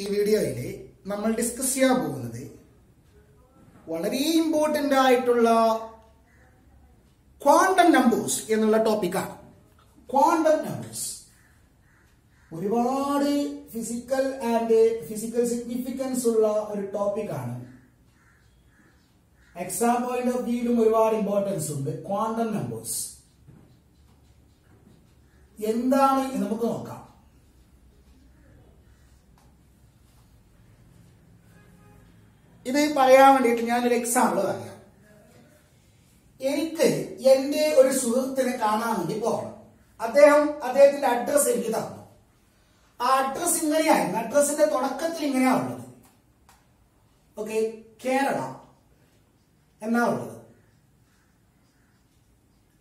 ഈ വീഡിയോയിൽ നമ്മൾ ഡിസ്കസ് ചെയ്യാൻ പോകുന്നത് വളരെ ഇമ്പോർട്ടന്റ് ആയിട്ടുള്ള ക്വാണ്ടം നമ്പേഴ്സ് എന്നുള്ള ടോപ്പിക്കാണ്. ക്വാണ്ടം നമ്പേഴ്സ് ഒരുപാട് ഫിസിക്കൽ സിഗ്നിഫിക്കൻസ് ഉള്ള ഒരു ടോപ്പിക്കാണ്. എക്സാം പോയിന്റ് ഓഫ് വ്യൂയിലും ഒരുപാട് ഇമ്പോർട്ടൻസ് ഉണ്ട്. ക്വാണ്ടം നമ്പേഴ്സ് എന്താണ് എന്ന് നമുക്ക് നോക്കാം. ഇത് പറയാൻ വേണ്ടിയിട്ട് ഞാനൊരു എക്സാമ്പിൾ പറയാം. എനിക്ക് എന്റെ ഒരു സുഹൃത്തിനെ കാണാൻ വേണ്ടി പോകണം. അദ്ദേഹത്തിന്റെ അഡ്രസ് എനിക്ക് തന്നു. ആ അഡ്രസ് ഇങ്ങനെയായിരുന്നു. അഡ്രസ്സിന്റെ തുടക്കത്തിൽ ഇങ്ങനെയാ ഉള്ളത്. ഓക്കെ, കേരള എന്നാ ഉള്ളത്.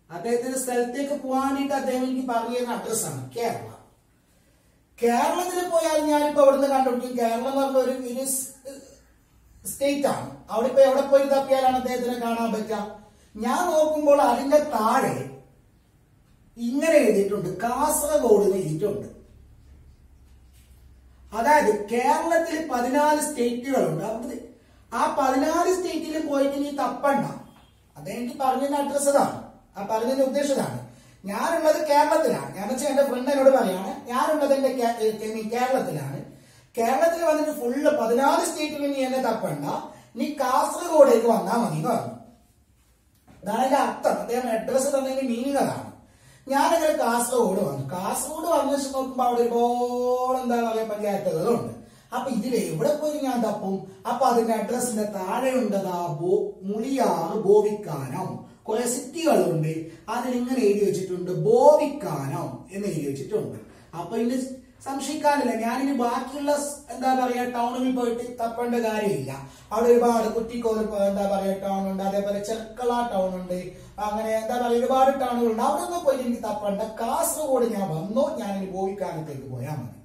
അദ്ദേഹത്തിന്റെ സ്ഥലത്തേക്ക് പോകാൻ വേണ്ടിയിട്ട് അദ്ദേഹം എനിക്ക് പറഞ്ഞിരുന്ന അഡ്രസ്സാണ് കേരള. കേരളത്തിൽ പോയാൽ ഞാനിപ്പോ ഇവിടുന്ന് കണ്ടുപിടിക്കും. കേരളം എന്ന് പറഞ്ഞ ഒരു സ്റ്റേറ്റ് ആണ്. അവിടെ ഇപ്പൊ എവിടെ പോയി തപ്പിയാലാണ് അദ്ദേഹത്തിനെ കാണാൻ പറ്റുക. ഞാൻ നോക്കുമ്പോൾ അതിന്റെ താഴെ ഇങ്ങനെ എഴുതിയിട്ടുണ്ട്, കാസർഗോഡ് എന്ന് എഴുതിയിട്ടുണ്ട്. അതായത് കേരളത്തിൽ 14 സ്റ്റേറ്റുകളുണ്ട്. അവിടെ ആ 14 സ്റ്റേറ്റിൽ പോയിട്ട് നീ തപ്പണ്ട. അദ്ദേഹം എനിക്ക് പറഞ്ഞതിന്റെ അഡ്രസ് ഇതാണ്. ആ പറഞ്ഞതിന്റെ ഉദ്ദേശം ഇതാണ്. ഞാനുള്ളത് കേരളത്തിലാണ്. ഞാൻ വെച്ചാൽ എന്റെ ഫ്രണ്ട് എന്നോട് പറയാണ്, ഞാനുള്ളത് എന്റെ കേരളത്തിലാണ്. കേരളത്തിൽ വന്നിട്ട് ഫുള്ള് 14 സ്റ്റേറ്റിൽ നീ എന്നെ തപ്പണ്ട, നീ കാസർഗോഡേക്ക് വന്നാൽ മതി എന്ന് പറഞ്ഞു. അതാണ് എന്റെ അർത്ഥം. അദ്ദേഹം അഡ്രസ് തന്നതിന്റെ മീനിങ് അതാണ്. ഞാനങ്ങനെ കാസർഗോഡ് വന്നു. കാസർഗോഡ് വന്ന ശേഷം നോക്കുമ്പോ അവിടെ ഒരുപാട് എന്താ പറയാ പഞ്ചായത്തുകളുണ്ട്. അപ്പൊ ഇതിൽ എവിടെ പോയി ഞാൻ തപ്പും? അപ്പൊ അതിന്റെ അഡ്രസ്സിന്റെ താഴെ ഉണ്ടതാ മുളിയാർ ബോവിക്കാനം. കുറെ സിറ്റികളുണ്ട്. അതിലിങ്ങനെ എഴുതി വെച്ചിട്ടുണ്ട് ബോവിക്കാനം എന്ന് എഴുതി വെച്ചിട്ടുണ്ട്. അപ്പൊ ഇനി സംശയിക്കാനില്ല. ഞാനിനി ബാക്കിയുള്ള എന്താ പറയാ ടൗണിൽ പോയിട്ട് തപ്പേണ്ട കാര്യമില്ല. അവിടെ ഒരുപാട് കുറ്റിക്കോൽ എന്താ പറയാ ടൗൺ ഉണ്ട്, അതേപോലെ ചെർക്കള ടൗൺ ഉണ്ട്, അങ്ങനെ എന്താ പറയാ ഒരുപാട് ടൗണുകളുണ്ട്. അവിടെ ഒന്നും പോയിട്ട് എനിക്ക് തപ്പണ്ട. കാസർഗോഡ് ഞാൻ വന്നു, ഞാനിനി ബോവിക്കാനത്തേക്ക് പോയാൽ മതി.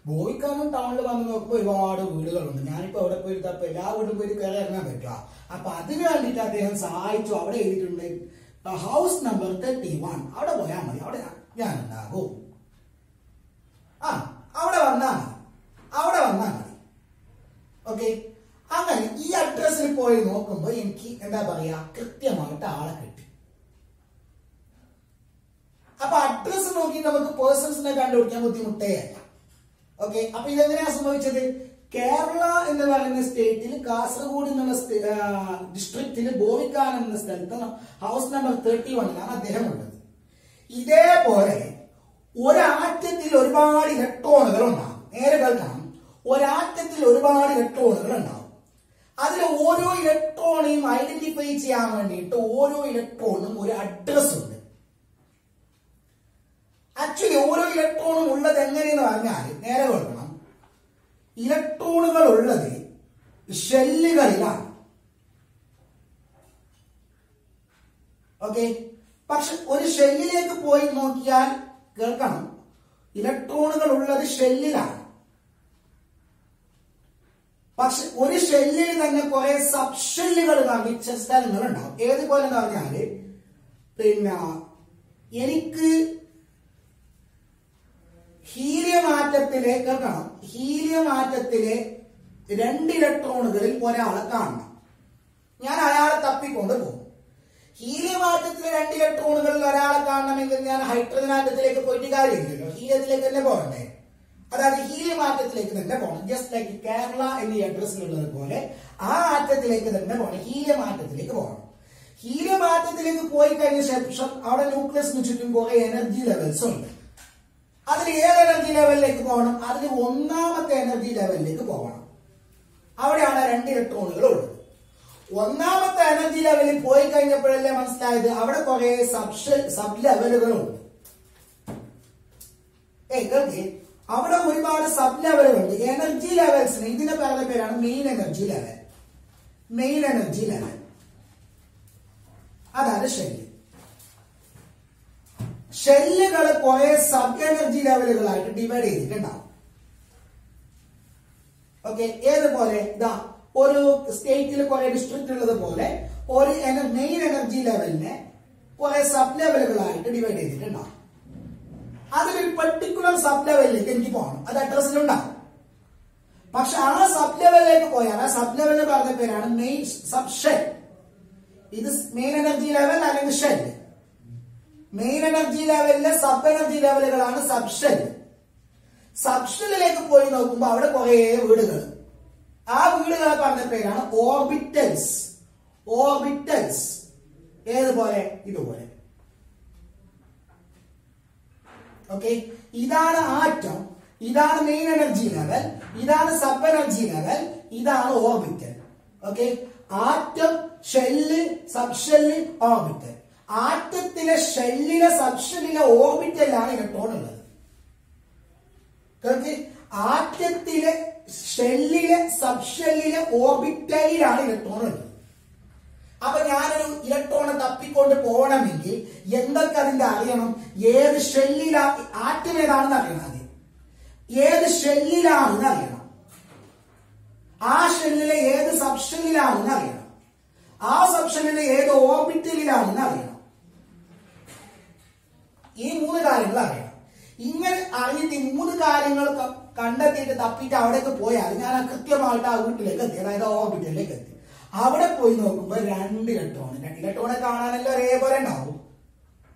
ബോവിക്കാനം ടൗണിൽ വന്ന് നോക്കുമ്പോൾ ഒരുപാട് വീടുകളുണ്ട്. ഞാനിപ്പോ അവിടെ പോയി തപ്പ എല്ലാ വീടും പോയി കയറി ഇറങ്ങാൻ പറ്റുക. അപ്പൊ അതിന് വേണ്ടിയിട്ട് അദ്ദേഹം സഹായിച്ചു. അവിടെ എഴുതിയിട്ടുണ്ട് ഹൗസ് നമ്പർ 31. അവിടെ പോയാൽ മതി, അവിടെ ഞാൻ ഉണ്ടാകും. അവിടെ വന്നാൽ മതി. ഓക്കെ, അങ്ങനെ ഈ അഡ്രസ്സിൽ പോയി നോക്കുമ്പോ എനിക്ക് എന്താ പറയാ കൃത്യമായിട്ട് ആളെ കിട്ടി. അപ്പൊ അഡ്രസ് നോക്കി നമുക്ക് പേഴ്സൺസിനെ കണ്ടുപിടിക്കാൻ ബുദ്ധിമുട്ടേ അല്ല. ഓക്കെ, അപ്പൊ ഇതെങ്ങനെയാ സംഭവിച്ചത്? കേരള എന്ന് പറയുന്ന സ്റ്റേറ്റിൽ കാസർഗോഡ് എന്നുള്ള ഡിസ്ട്രിക്റ്റിൽ ബോവിക്കാനം എന്ന സ്ഥലത്ത് ഹൗസ് നമ്പർ 31 അദ്ദേഹം ഉള്ളത്. ഇതേപോലെ ഒരാറ്റത്തിൽ ഒരുപാട് ഇലക്ട്രോണുകൾ ഉണ്ടാകും. നേരെ കേൾക്കണം, ഒരാറ്റത്തിൽ ഒരുപാട് ഇലക്ട്രോണുകൾ ഉണ്ടാവും. അതിൽ ഓരോ ഇലക്ട്രോണിനെയും ഐഡന്റിഫൈ ചെയ്യാൻ വേണ്ടിയിട്ട് ഓരോ ഇലക്ട്രോണിനും ഒരു അഡ്രസ് ഉണ്ട്. ആക്ച്വലി ഓരോ ഇലക്ട്രോണും ഉള്ളത് എങ്ങനെയെന്ന് പറഞ്ഞാൽ നേരെ കേൾക്കണം, ഇലക്ട്രോണുകൾ ഉള്ളത് ഷെല്ലുകളിലാണ്. ഓക്കെ, പക്ഷെ ഒരു ഷെല്ലിലേക്ക് പോയി നോക്കിയാൽ കേൾക്കണം, ഇലക്ട്രോണുകൾ ഉള്ളത് ഷെല്ലിലാണ്. പക്ഷെ ഒരു ഷെല്ലിൽ തന്നെ കുറെ സബ് ഷെല്ലുകൾ നിർമ്മിച്ച സ്ഥലങ്ങൾ ഉണ്ടാവും. ഏതുപോലെ എന്ന് പറഞ്ഞാല് പിന്നെ എനിക്ക് ഹീലിയം ആറ്റത്തിലെ കേൾക്കണം, ഹീലിയം ആറ്റത്തിലെ 2 ഇലക്ട്രോണുകളിൽ ഒരാളെ കാണണം. ഞാൻ അയാളെ തപ്പിക്കൊണ്ട് പോകും. ഹീലിയം ആറ്റത്തിലെ 2 ഇലക്ട്രോണുകളിൽ ഒരാളെ കാണണമെങ്കിൽ ഞാൻ ഹൈഡ്രജൻ ആറ്റത്തിലേക്ക് പോയിട്ട് കാര്യമില്ലല്ലോ, ഹീലിയത്തിലേക്ക് തന്നെ പോകണ്ടേ. അതായത് ഹീലിയം ആറ്റത്തിലേക്ക് തന്നെ പോകണം. ജസ്റ്റ് ലൈക്ക് കേരള എന്നീ അഡ്രസ്സിലുള്ളത് പോലെ ആ ആറ്റത്തിലേക്ക് തന്നെ പോകണം, ഹീലിയം ആറ്റത്തിലേക്ക് പോകണം. ഹീലിയം ആറ്റത്തിലേക്ക് പോയി കഴിഞ്ഞ ശേഷം അവിടെ ന്യൂക്ലിയസിന് ചുറ്റും കുറെ എനർജി ലെവൽസ് ഉണ്ട്. അതിൽ ഏത് എനർജി ലെവലിലേക്ക് പോകണം? അതിൽ 1ാമത്തെ എനർജി ലെവലിലേക്ക് പോകണം. അവിടെയാണ് 2 ഇലക്ട്രോണുകൾ ഉള്ളത്. 1ാമത്തെ എനർജി ലെവലിൽ പോയി കഴിഞ്ഞപ്പോഴല്ലേ മനസ്സിലായത് അവിടെ കുറെ സബ് ലെവലുകളുണ്ട്. അവിടെ ഒരുപാട് സബ് ലെവലുകളുണ്ട്. എനർജി ലെവൽസിന് ഇതിന്റെ പറയുന്ന പേരാണ് main energy level. Main energy level അതാണ് ഷെല്ല്. ഷെല്ലുകൾ കുറെ സബ് എനർജി ലെവലുകളായിട്ട് ഡിവൈഡ് ചെയ്തിട്ടുണ്ടാവും. ഓക്കെ, ഏതുപോലെ ഇതാ ഒരു സ്റ്റേറ്റിൽ കുറെ ഡിസ്ട്രിക്ട് ഉള്ളത് പോലെ ഒരു മെയിൻ എനർജി ലെവലിനെ കുറെ സബ് ലെവലുകളായിട്ട് ഡിവൈഡ് ചെയ്തിട്ടുണ്ടാവും. അതിലൊരു പെർട്ടിക്കുലർ സബ് ലെവലിലേക്ക് എനിക്ക് പോകണം. അത് അഡ്രസ്സിലുണ്ടാവും. പക്ഷെ ആ സബ് ലെവലിലേക്ക് പോയാൽ ആ സബ് ലെവലിൽ പറഞ്ഞ പേരാണ് മെയിൻ സബ് ഷെൽ. ഇത് മെയിൻ എനർജി ലെവൽ അല്ലെങ്കിൽ ഷെൽ. മെയിൻ എനർജി ലെവലിലെ സബ് എനർജി ലെവലുകളാണ് സബ് ഷെൽ. സബ് ഷെല്ലിലേക്ക് പോയി നോക്കുമ്പോൾ അവിടെ കുറെ വീടുകൾ. ആ വീടുകളെ പറഞ്ഞ പേരാണ് ഓർബിറ്റൽസ്. ഓർബിറ്റൽസ് ഏതുപോലെ? ഇതുപോലെ. ഓക്കെ, ഇതാണ് ആറ്റം, ഇതാണ് മെയിൻ എനർജി ലെവൽ, ഇതാണ് സബ് എനർജി ലെവൽ, ഇതാണ് orbital. Okay, atom, shell, sub shell, orbital. ആറ്റത്തിലെ ഷെല്ലിലെ സബ് ഷെല്ലിലെ ഓർബിറ്റലാണ് ഇലക്ട്രോൺ ഉള്ളത്. ആറ്റത്തിലെ ഷെല്ലിലെ സബ് ഷെല്ലിലെ ഓർബിറ്റലിലാണ് ഇലക്ട്രോൺ ഉള്ളത്. അപ്പൊ ഞാനൊരു ഇലക്ട്രോണെ തപ്പിക്കൊണ്ട് പോകണമെങ്കിൽ എന്തൊക്കെ അതിന്റെ അറിയണം? ഏത് ഷെല്ലിലാ, ആറ്റം ഏതാണെന്ന് അറിയണം, ആദ്യം ഏത് ഷെല്ലിലാണെന്ന് അറിയണം, ആ ഷെല്ലിലെ ഏത് സബ് ഷെല്ലിലാണെന്ന് അറിയണം, ആ സബ് ഷെല്ലിലെ ഏത് ഓർബിറ്റലിലാണെന്ന് അറിയണം. ഈ 3 കാര്യങ്ങൾ അറിയണം. ഇങ്ങനെ അറിഞ്ഞിട്ട് ഈ 3 കാര്യങ്ങൾ കണ്ടെത്തിയിട്ട് തപ്പിയിട്ട് അവിടേക്ക് പോയാൽ ഞാൻ കൃത്യമായിട്ട് ആ വീട്ടിലേക്ക് എത്തി, അതായത് ഓർബിറ്റലിലേക്ക് എത്തി. അവിടെ പോയി നോക്കുമ്പോ 2 ഇലക്ട്രോൺ. ഇലക്ട്രോണെ കാണാനെല്ലാം ഒരേപോലെ ഉണ്ടാവും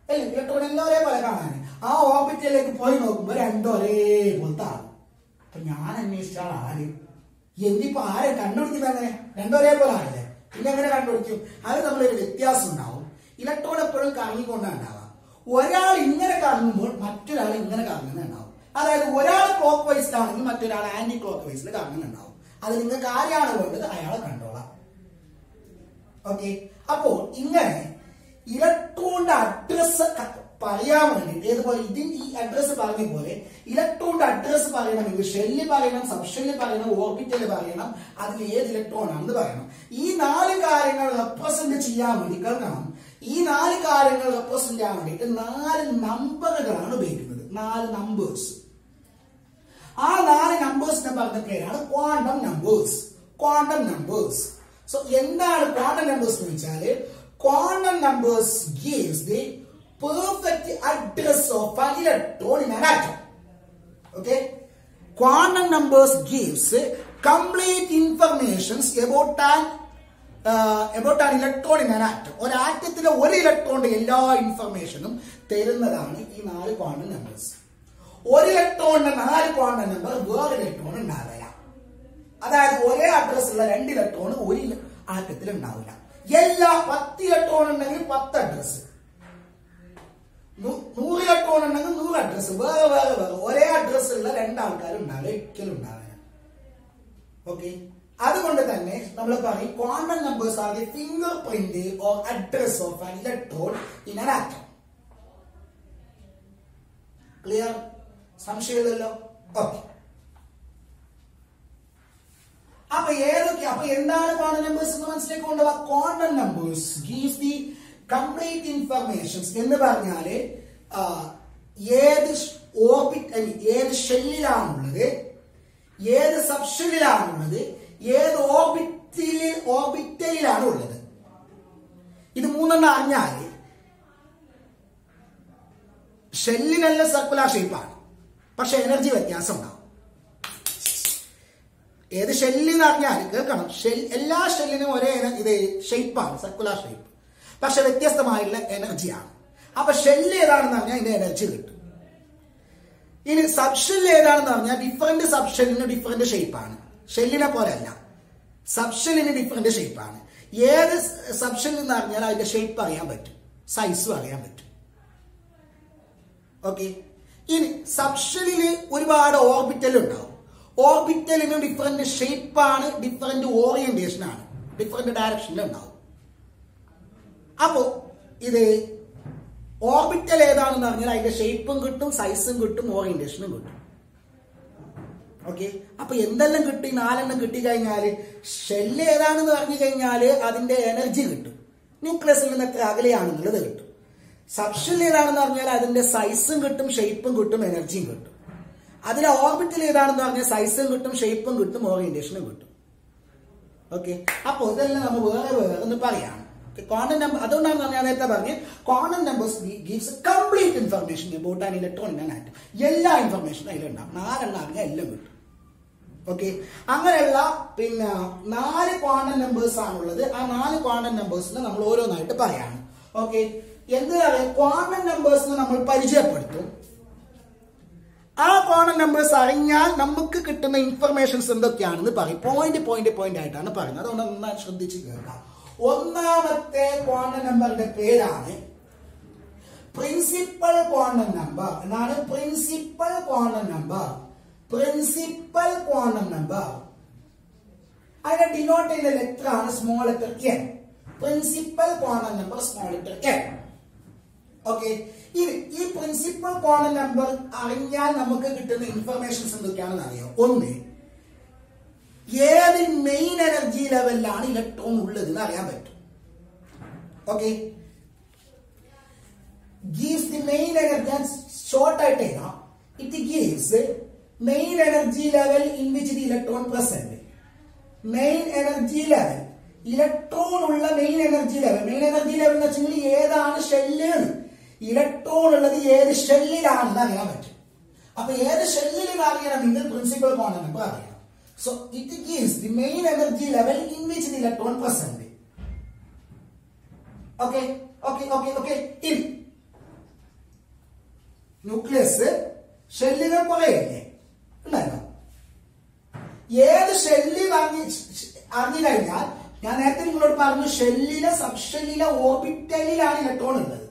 അല്ലേ? ഇലക്ട്രോൺ എല്ലാം ഒരേപോലെ കാണാൻ. ആ ഓർബിറ്റലിലേക്ക് പോയി നോക്കുമ്പോ 2 ഒരേപോലത്തെ ആകും. അപ്പൊ ഞാൻ അന്വേഷിച്ച ആര്? എന്തിപ്പോ ആരെ കണ്ടുപിടിക്കുന്നത്? അങ്ങനെ 2 ഒരേപോലെ ആയില്ലേ, പിന്നെ എങ്ങനെ കണ്ടുപിടിക്കും? അത് നമ്മളൊരു വ്യത്യാസം ഉണ്ടാവും. ഇലക്ട്രോൺ എപ്പോഴും കറങ്ങിക്കൊണ്ടാണ് ഉണ്ടാവുക. ഒരാൾ ഇങ്ങനെ കറങ്ങുമ്പോൾ മറ്റൊരാൾ ഇങ്ങനെ കറങ്ങുന്നുണ്ടാവും. അതായത് ഒരാൾ ക്ലോക്ക് വൈസിലാണെങ്കിൽ മറ്റൊരാൾ ആന്റി ക്ലോക്ക് വൈസിൽ കറങ്ങുന്നുണ്ടാവും. അത് നിങ്ങൾക്ക് ആരെയാണ് വേണ്ടത് അയാളെ കണ്ടോളാം. ഓക്കെ, അപ്പോൾ ഇങ്ങനെ ഇലക്ട്രോണിന്റെ അഡ്രസ് പറയാൻ വേണ്ടിട്ട് ഏതുപോലെ ഈ അഡ്രസ് പറഞ്ഞ പോലെ ഇലക്ട്രോണിന്റെ അഡ്രസ് പറയണമെങ്കിൽ ഷെല്ല് പറയണം, സബ് ഷെല്ല് പറയണം, ഓർബിറ്റല് പറയണം, അതിൽ ഏത് ഇലക്ട്രോൺ ആണെന്ന് പറയണം. ഈ 4 കാര്യങ്ങൾ റെപ്രസെന്റ് ചെയ്യാൻ വേണ്ടി കേൾക്കണം. ഈ 4 കാര്യങ്ങൾ റെപ്രസെന്റ് ചെയ്യാൻ വേണ്ടിയിട്ട് 4 നമ്പറുകളാണ് ഉപയോഗിക്കുന്നത്. 4 നമ്പേഴ്സ്. ആ 4 നമ്പേഴ്സിനെ പറഞ്ഞ പേരാണ് quantum numbers. Quantum numbers. So എന്താണ് ക്വാണ്ടം നമ്പേഴ്സ് എന്ന് വെച്ചാല്, quantum numbers gives the perfect address of an electron in an atom. Okay, quantum numbers gives complete informations about an electron in an atom. ഒരു ആറ്റത്തിലെ ഒരു ഇലക്ട്രോണിന്റെ എല്ലാ ഇൻഫർമേഷനും തരുന്നതാണ് ഈ 4 quantum numbers. ഒരു ഇലക്ട്രോണിന്റെ 4 ക്വാണ്ടം നമ്പർ വേറെ ഇലക്ട്രോൺ ഉണ്ടാവില്ല. അതായത് ഒരേ അഡ്രസ് ഉള്ള 2 ഇലക്ട്രോൺ ഒരു ആറ്റത്തിൽ ഉണ്ടാവില്ല. എല്ലാ 10 ഇലക്ട്രോൺ ഉണ്ടെങ്കിൽ 10 അഡ്രസ്, 100 ഇലക്ട്രോൺ ഉണ്ടെങ്കിൽ 100 അഡ്രസ്. വേറെ വേറെ വേറെ ഒരേ അഡ്രസ് ഉള്ള 2 ആൾക്കാർ ഉണ്ടാവില്ല, ഒരിക്കലും ഉണ്ടാവില്ല. ഓക്കെ, അതുകൊണ്ട് തന്നെ നമ്മൾ പറയും quantum numbers are the fingerprint or address of an electron in an atom. Clear? സംശയമില്ലല്ലോ? ഓക്കെ, അപ്പൊ എന്താണ് ക്വാണ്ടം നമ്പേഴ്സ് എന്ന് മനസ്സിലേക്ക് കൊണ്ടുപോവാ. Quantum numbers gives the complete informations എന്ന് പറഞ്ഞാല് ഏത് ഏത് ഷെല്ലിലാണുള്ളത്, ഏത് സബ് ഷെല്ലിലാണുള്ളത്, ഏത് ഓർബിറ്റലിലാണ് ഉള്ളത്. ഇത് 3 അറിഞ്ഞാല് ഷെല്ലിനെല്ലാം സർക്കുലർ ഷേപ്പാണ്, പക്ഷെ എനർജി വ്യത്യാസം ഉണ്ടാവും. ഏത് ഷെല്ലിന്ന് അറിഞ്ഞാൽ കേൾക്കണം, എല്ലാ ഷെല്ലിനും ഒരേ ഇത് ഷേപ്പാണ്, സർക്കുലർ ഷേപ്പ്, പക്ഷെ വ്യത്യസ്തമായിട്ടുള്ള എനർജിയാണ്. അപ്പൊ ഷെല്ല് ഏതാണെന്ന് പറഞ്ഞാൽ അതിന്റെ എനർജി കിട്ടും. ഇനി സബ് ഷെല്ല് ഏതാണെന്ന് പറഞ്ഞാൽ ഡിഫറെന്റ് സബ് ഷെല്ലിന് ഡിഫറെന്റ് ഷേപ്പാണ്. ഷെല്ലിനെ പോലെ അല്ല, സബ് ഷെല്ലിന് ഡിഫറെന്റ് ഷേപ്പാണ്. ഏത് സബ് ഷെല്ല് എന്ന് പറഞ്ഞാൽ അതിന്റെ ഷേപ്പ് അറിയാൻ പറ്റും, സൈസും അറിയാൻ പറ്റും. ഓക്കെ, ഇനി സബ് ഷെല്ലിന് ഒരുപാട് ഓർബിറ്റൽ ഉണ്ടാവും. ഓർബിറ്റലിന് ഡിഫറെന്റ് ഷേപ്പാണ്, ഡിഫറെന്റ് ഓറിയന്റേഷൻ ആണ്, ഡിഫറെന്റ് ഡയറക്ഷനിൽ ഉണ്ടാവും. അപ്പോ ഇത് ഓർബിറ്റൽ ഏതാണെന്ന് പറഞ്ഞാൽ അതിന്റെ ഷേപ്പും കിട്ടും, സൈസും കിട്ടും, ഓറിയന്റേഷനും കിട്ടും. ഓക്കെ, അപ്പൊ എന്തെല്ലാം കിട്ടി? 4 കിട്ടിക്കഴിഞ്ഞാല് ഷെല്ല് ഏതാണെന്ന് പറഞ്ഞു കഴിഞ്ഞാല് അതിന്റെ എനർജി കിട്ടും, ന്യൂക്ലിയസിൽ നിന്ന് എത്ര അകലെയാണെന്നുള്ളത് കിട്ടും. സബ് ഷെല്ല് ഏതാണെന്ന് പറഞ്ഞാൽ അതിന്റെ സൈസും കിട്ടും, ഷേപ്പും കിട്ടും, എനർജിയും കിട്ടും. അതിലെ ഓർബിറ്റൽ ഏതാണെന്ന് പറഞ്ഞാൽ സൈസും കിട്ടും, ഷേപ്പും കിട്ടും, ഓറിയന്റേഷനും കിട്ടും. ഓക്കെ, അപ്പൊ ഇതെല്ലാം നമ്മൾ വേറെ വേറെ എന്ന് പറയാണ്. ക്വാണ്ടം നമ്പർ, അതുകൊണ്ടാണ് ഞാൻ നേരത്തെ പറഞ്ഞ് quantum numbers gives complete information about an electron in an atom. എല്ലാ ഇൻഫർമേഷനും അതിലുണ്ടാവും. 4 അറിഞ്ഞാൽ എല്ലാം കിട്ടും. ഓക്കെ, അങ്ങനെയുള്ള പിന്നെ 4 ക്വാണ്ടം നമ്പേഴ്സ് ആണുള്ളത്. ആ 4 ക്വാണ്ടം നമ്പേഴ്സിനെ നമ്മൾ ഓരോന്നായിട്ട് പറയാണ്. ഓക്കെ, എന്താ പറയുക, ക്വാണ്ടം നമ്പേഴ്സിനെ നമ്മൾ പരിചയപ്പെടുത്തും. ആ ക്വാണ്ടം നമ്പേഴ്സ് അറിഞ്ഞാൽ നമുക്ക് കിട്ടുന്ന ഇൻഫർമേഷൻസ് എന്തൊക്കെയാണെന്ന് പറയും. പോയിന്റ് ആയിട്ടാണ് പറയുന്നത്. അതുകൊണ്ട് നന്നായി ശ്രദ്ധിച്ച് കേൾക്കാം. ഒന്നാമത്തെ ക്വാണ്ടം നമ്പറിന്റെ പേരാണ് പ്രിൻസിപ്പൽ ക്വാണ്ടം നമ്പർ. എന്നാണ് principal quantum number. Principal quantum number അതിനെ ഡിനോട്ട് ചെയ്യുന്ന ലെറ്റർ ആണ് small letter N. Principal quantum number small letter N. Okay, ഈ പ്രിൻസിപ്പൽ ക്വാണ്ടം നമ്പർ അറിഞ്ഞാൽ നമുക്ക് കിട്ടുന്ന ഇൻഫർമേഷൻസ് എന്തൊക്കെയാണെന്ന് അറിയാം. ഒന്ന്, ഏത് മെയിൻ എനർജി ലെവലിലാണ് ഇലക്ട്രോൺ ഉള്ളത് എന്ന് അറിയാൻ പറ്റും. Okay, gives the main energy and short ആയിട്ട് എഴുതാം. It gives main energy level in which the electron present. Main energy level, electron ഉള്ള main energy level. Main energy level എന്ന് വെച്ചാൽ ഏതാണ് ഷെല്ലിൽ ഇലക്ട്രോൺ ഉള്ളത്, ഏത് ഷെല്ലിലാണെന്ന് അറിയാൻ പറ്റും. അപ്പൊ ഏത് ഷെല്ലിൽ അറിയണമെങ്കിൽ പ്രിൻസിപ്പൽ ക്വാണ്ടം നമ്പർ അറിയണം. So it gives the main energy level in which the electron present. Okay. In nucleus ഷെല്ലുകൾ കുറയില്ലേ, ഉണ്ടല്ലോ. ഏത് ഷെല്ലിൽ അറിഞ്ഞു കഴിഞ്ഞാൽ, ഞാൻ നേരത്തെ നിങ്ങളോട് പറഞ്ഞു, ഷെല്ലിലെ സബ്ഷെല്ലിലെ ഓർബിറ്റലിലാണ് ഇലക്ട്രോൺ ഉള്ളത്.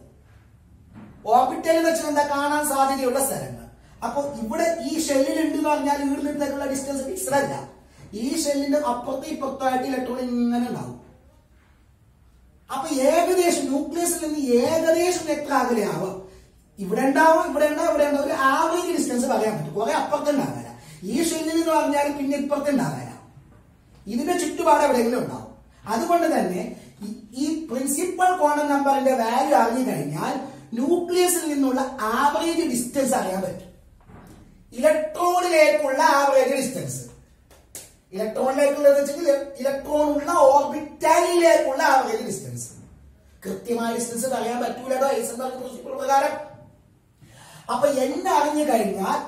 ഓർബിറ്റൽ എന്ന് വെച്ചാൽ എന്താ, കാണാൻ സാധ്യതയുള്ള സ്ഥലങ്ങൾ. അപ്പൊ ഇവിടെ ഈ ഷെല്ലിൽ ഉണ്ട് എന്ന് പറഞ്ഞാൽ വീടിനുള്ള ഡിസ്റ്റൻസ് ഫിക്സ്ഡ് അല്ല. ഈ ഷെല്ലിന്റെ അപ്പുറത്തും ഇപ്പുറത്തായിട്ട് ഇലക്ട്രോൺ ഇങ്ങനെ ഉണ്ടാവും. അപ്പൊ ഏകദേശം ന്യൂക്ലിയസിൽ നിന്ന് ഏകദേശം എത്ര അകലെയാവും, ഇവിടെ ഉണ്ടാവും, ഒരു ആവറേജ് ഡിസ്റ്റൻസ് പറയാൻ പറ്റും. കുറെ അപ്പുറത്തുണ്ടാകാല. ഈ ഷെല്ലിൽ എന്ന് പറഞ്ഞാൽ പിന്നെ ഇപ്പുറത്തുണ്ടാകാല. ഇതിന്റെ ചുറ്റുപാട് എവിടെയെങ്കിലും ഉണ്ടാവും. അതുകൊണ്ട് തന്നെ ഈ പ്രിൻസിപ്പൽ ക്വാണ്ടം നമ്പറിന്റെ വാല്യൂ അറിഞ്ഞു കഴിഞ്ഞാൽ ന്യൂക്ലിയസിൽ നിന്നുള്ള ആവറേജ് ഡിസ്റ്റൻസ് അറിയാൻ പറ്റും. ഇലക്ട്രോണിലേക്കുള്ള ആവറേജ് ഡിസ്റ്റൻസ്, ഇലക്ട്രോൺ ഉള്ള ഓർബിറ്റലിലേക്കുള്ള ആവറേജ് ഡിസ്റ്റൻസ്. കൃത്യമായ ഡിസ്റ്റൻസ് പറയാൻ പറ്റൂലോ ഹൈസൻബർഗ് പ്രിൻസിപ്പിൾ പ്രകാരം. അപ്പൊ എന്നെ അറിഞ്ഞു കഴിഞ്ഞാൽ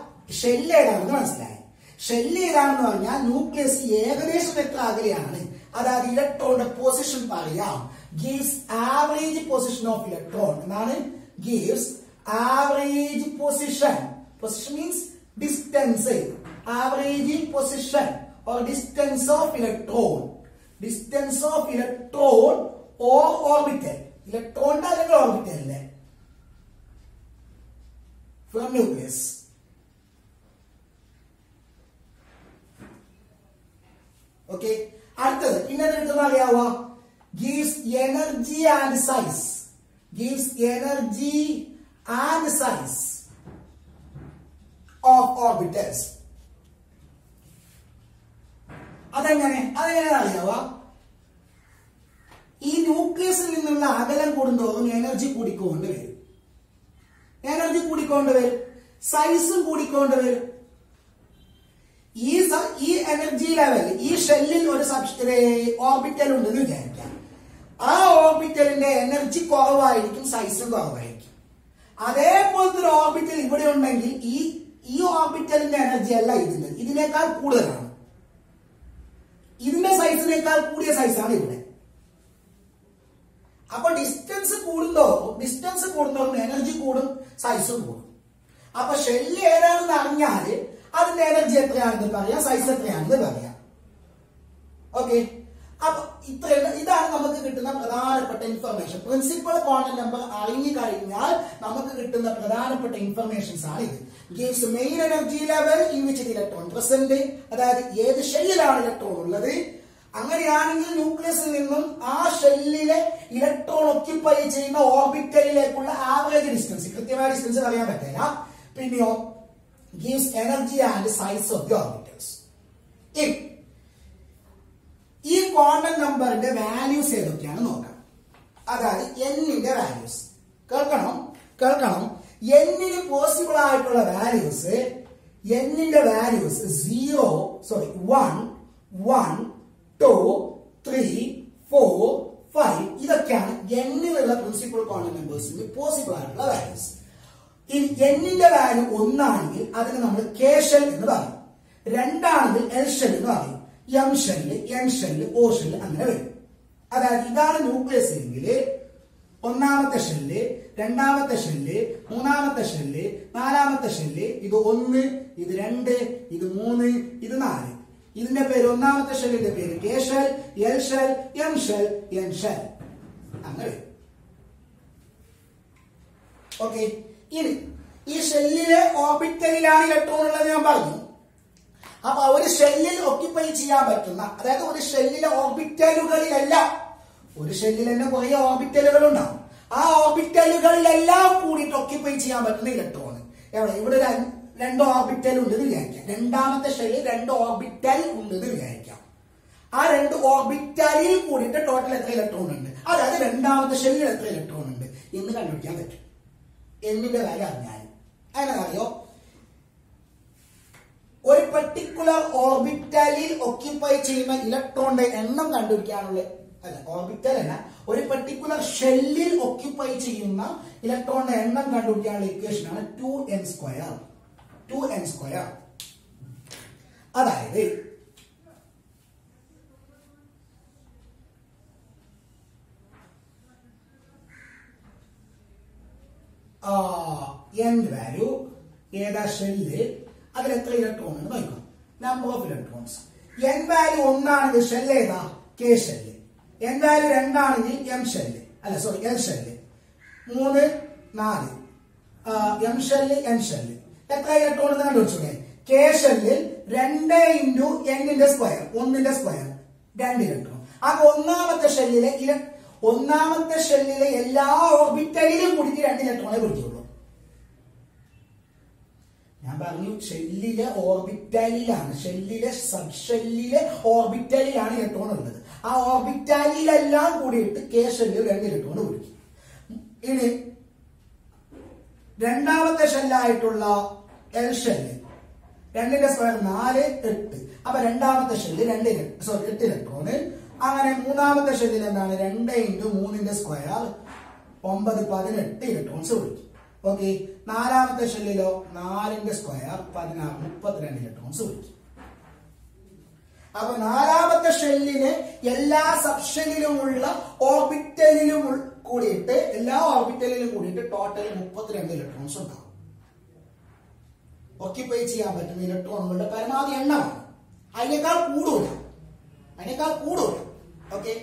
ഷെല്ല് ഏതാണെന്ന് മനസ്സിലായി. ഷെല്ല് ഏതാണെന്ന് പറഞ്ഞാൽ ന്യൂക്ലിയസ് ഏകദേശം എത്ര അകലെയാണ്, അതായത് ഇലക്ട്രോണിന്റെ പൊസിഷൻ പറയാം. Gives average position of electron എന്നാണ്. Gives average position. Position means distance. Average position or distance of electron, distance of electron or orbital, electron അല്ലെങ്കിൽ orbital from nucleus. Okay, അടുത്തത് പിന്നെ കിട്ടുന്ന അറിയാവോ, gives energy and size. Gives energy and size of orbitals. അതെങ്ങനെ അറിയാവോ, ഈ ന്യൂക്ലിയസിൽ നിന്നുള്ള അകലം കൂടുന്തോറും എനർജി കൂടിക്കൊണ്ട് വരും, സൈസും കൂടിക്കൊണ്ട് വരും. ഈ എനർജി ലെവൽ, ഈ ഷെല്ലിൽ ഒരു ഓർബിറ്റൽ ഉണ്ടെന്ന് വിചാരിക്കാം. ആ ഓർബിറ്റലിന്റെ എനർജി കുറവായിരിക്കും, സൈസും കുറവായിരിക്കും. അതേപോലത്തെ ഒരു ഓർബിറ്റൽ ഇവിടെ ഉണ്ടെങ്കിൽ ഈ ഓർബിറ്റലിന്റെ എനർജി അല്ല ഇതിനേക്കാൾ കൂടുതലാണ്. ഇതിന്റെ സൈസിനേക്കാൾ കൂടിയ സൈസാണ് ഇവിടെ. അപ്പൊ ഡിസ്റ്റൻസ് കൂടുന്തോറും എനർജി കൂടും, സൈസും കൂടും. അപ്പൊ ഷെല്ല് ഏതാണെന്ന് അറിഞ്ഞാല് അതിന്റെ എനർജി എത്രയാണെന്ന് പറയാം, സൈസ് എത്രയാണെന്ന് പറയാം. ഓക്കെ, അപ്പൊ ഇതാണ് നമുക്ക് കിട്ടുന്ന പ്രധാനപ്പെട്ട ഇൻഫർമേഷൻ. പ്രിൻസിപ്പൽ ക്വാണ്ടം നമ്പർ അറിഞ്ഞു കഴിഞ്ഞാൽ നമുക്ക് കിട്ടുന്ന പ്രധാനപ്പെട്ട ഇൻഫർമേഷൻസ് ആണ് ഇത്. Gives main energy level in which the electron present, അതായത് ഏത് ഷെല്ലിലാണ് ഇലക്ട്രോൺ ഉള്ളത്. അങ്ങനെയാണെങ്കിൽ ന്യൂക്ലിയസിൽ നിന്നും ആ ഷെല്ലിലെ ഇലക്ട്രോൺ ഒക്യുപ്പൈ ചെയ്യുന്ന ഓർബിറ്റലിലേക്കുള്ള ആവറേജ് ഡിസ്റ്റൻസ്, കൃത്യമായ ഡിസ്റ്റൻസ് അറിയാൻ പറ്റില്ല. പിന്നെയോ gives energy and size of the orbitals. ഈ ക്വാണ്ടം നമ്പറിന്റെ വാല്യൂസ് ഏതൊക്കെയാണ് നോക്കാം. അതായത് എന്നിന്റെ വാല്യൂസ് കേൾക്കണം. എന്നിന് പോസിബിൾ ആയിട്ടുള്ള വാല്യൂസ്, എന്നിന്റെ വാല്യൂസ് 1, 1, 2, 3, 4, 5 ഇതൊക്കെയാണ് എന്നിലുള്ള പ്രിൻസിപ്പൽ ക്വാണ്ടം നമ്പേഴ്സിന് പോസിബിൾ ആയിട്ടുള്ള വാല്യൂസ്. ഇനി എന്നിന്റെ വാല്യൂ 1 ആണെങ്കിൽ അതിന് നമ്മൾ കെ ഷെൽ എന്ന് പറയും. രണ്ടാണെങ്കിൽ എൽ ഷെൽ എന്ന് പറയും. M shell, N shell, O shell അങ്ങനെ വരും. അതായത് ഇതാണ് ന്യൂക്ലിയസ് എങ്കിൽ ഒന്നാമത്തെ ഷെല്ല്, രണ്ടാമത്തെ ഷെല്ല്, മൂന്നാമത്തെ ഷെല്ല്, നാലാമത്തെ ഷെല്ല്, ഇത് 1, ഇത് 2, ഇത് 3, ഇത് 4. ഇതിന്റെ പേര് ഒന്നാമത്തെ ഷെല്ലിന്റെ പേര് K shell, L shell, M shell, N shell അങ്ങനെ. ഓക്കെ, ഇനി ഈ ഷെല്ലിലെ ഓർബിറ്റലിലാണ് ഇലക്ട്രോൺ ഉള്ളത് ഞാൻ പറഞ്ഞു. അപ്പൊ ഒരു ഷെല്ലിൽ ഒക്യുപ്പൈ ചെയ്യാൻ പറ്റുന്ന, അതായത് ഒരു ഷെല്ലിലെ ഓർബിറ്റലുകളിലല്ല, ഒരു ഷെല്ലിൽ തന്നെ കുറെ ഓർബിറ്റലുകൾ ഉണ്ടാവും. ആ ഓർബിറ്റലുകളിലെല്ലാം കൂടിയിട്ട് ഒക്യുപ്പൈ ചെയ്യാൻ പറ്റുന്ന ഇലക്ട്രോൺ എവിടെ? ഇവിടെ 2 ഓർബിറ്റൽ ഉണ്ടെന്ന് വിചാരിക്കാം. രണ്ടാമത്തെ ഷെല്ലിൽ 2 ഓർബിറ്റൽ ഉണ്ടെന്ന് വിചാരിക്കാം. ആ 2 ഓർബിറ്റലിൽ കൂടിയിട്ട് ടോട്ടൽ എത്ര ഇലക്ട്രോൺ ഉണ്ട്, അതായത് രണ്ടാമത്തെ ഷെല്ലിൽ എത്ര ഇലക്ട്രോൺ ഉണ്ട് എന്ന് കണ്ടുപിടിക്കാൻ പറ്റും. എന്നിന്റെ കാര്യം അറിഞ്ഞാൽ അതിനറിയോ, ഒരു പെർട്ടിക്കുലർ ഓർബിറ്റലിൽ ഒക്യുപ്പൈ ചെയ്യുന്ന ഇലക്ട്രോണിന്റെ എണ്ണം കണ്ടുപിടിക്കാനുള്ള, അല്ല ഓർബിറ്റൽ അല്ല, ഒരു പെർട്ടിക്കുലർ ഷെല്ലിൽ ഒക്യുപ്പൈ ചെയ്യുന്ന ഇലക്ട്രോണിന്റെ എണ്ണം കണ്ടുപിടിക്കാനുള്ള ഇക്വേഷനാണ് 2n². 2n². അതായത് n വാല്യൂ ഏതാ ഷെല്ല്, അതിൽ എത്ര ഇലക്ട്രോൺ എന്ന് നോക്കാം. Number of electrons. n value 1 ആണെങ്കിൽ ഷെല്ല് ഏതാ? K shell. n വാല്യൂ 2 ആണെങ്കിൽ എം ഷെല്ല്, അല്ല sorry L shell. 3, 4 M shell, N shell. എത്ര ഇലക്ട്രോൺ എന്ന് കണ്ടുപിടിച്ചൂടെ? കെ ഷെല്ലിൽ 2 ഇൻറ്റു എന്നിന്റെ സ്ക്വയർ, 1ന്റെ സ്ക്വയർ 2 ഇലക്ട്രോൺ. അപ്പൊ ഒന്നാമത്തെ ഷെല്ലിലെ എല്ലാ ഓർബിറ്റലിലും കൂടിയിട്ട് 2 ഇലക്ട്രോണെ പിടിക്കുള്ളൂ. ഞാൻ പറഞ്ഞു ഷെല്ലിലെ ഓർബിറ്റലിലാണ്, ഷെല്ലിലെ സബ് ഷെല്ലിലെ ഓർബിറ്റലിലാണ് ഇലക്ട്രോൺ ഉള്ളത്. ആ ഓർബിറ്റലിലെല്ലാം കൂടിയിട്ട് കെ ഷെല്ലിൽ 2 ഇലക്ട്രോൺ പിടിക്കും. ഇനി രണ്ടാമത്തെ ഷെല്ലായിട്ടുള്ള എൽ ഷെല്ല്, 2ന്റെ സ്ക്വയർ 4, 8. അപ്പൊ രണ്ടാമത്തെ ഷെല്ല് 8 ഇലക്ട്രോണ്. അങ്ങനെ മൂന്നാമത്തെ ഷെല്ലിൽ എന്താണ്? 2 ഇൻറ്റു 3ന്റെ സ്ക്വയർ 9, 18 ഇലക്ട്രോൺസ് പിടിക്കും. ഓക്കെ, നാലാമത്തെ ഷെല്ലിലോ 4ന്റെ സ്ക്വയർ 16, 32 ഇലക്ട്രോൺസ് പിടിക്കും. അപ്പൊ നാലാമത്തെ ഷെല്ലിന് എല്ലാ സബ് ഷെല്ലിലുമുള്ള ഓർബിറ്റലിലും കൂടിയിട്ട്, എല്ലാ ഓർബിറ്റലിലും കൂടിയിട്ട് ടോട്ടൽ 32 ഇലക്ട്രോൺസ് ഉണ്ടാവും. ഒക്യുപ്പൈ ചെയ്യാൻ പറ്റുന്ന ഇലക്ട്രോണുകളുടെ പരമാവധി എണ്ണമാണ്. അതിനേക്കാൾ കൂടുതൽ. ഓക്കെ,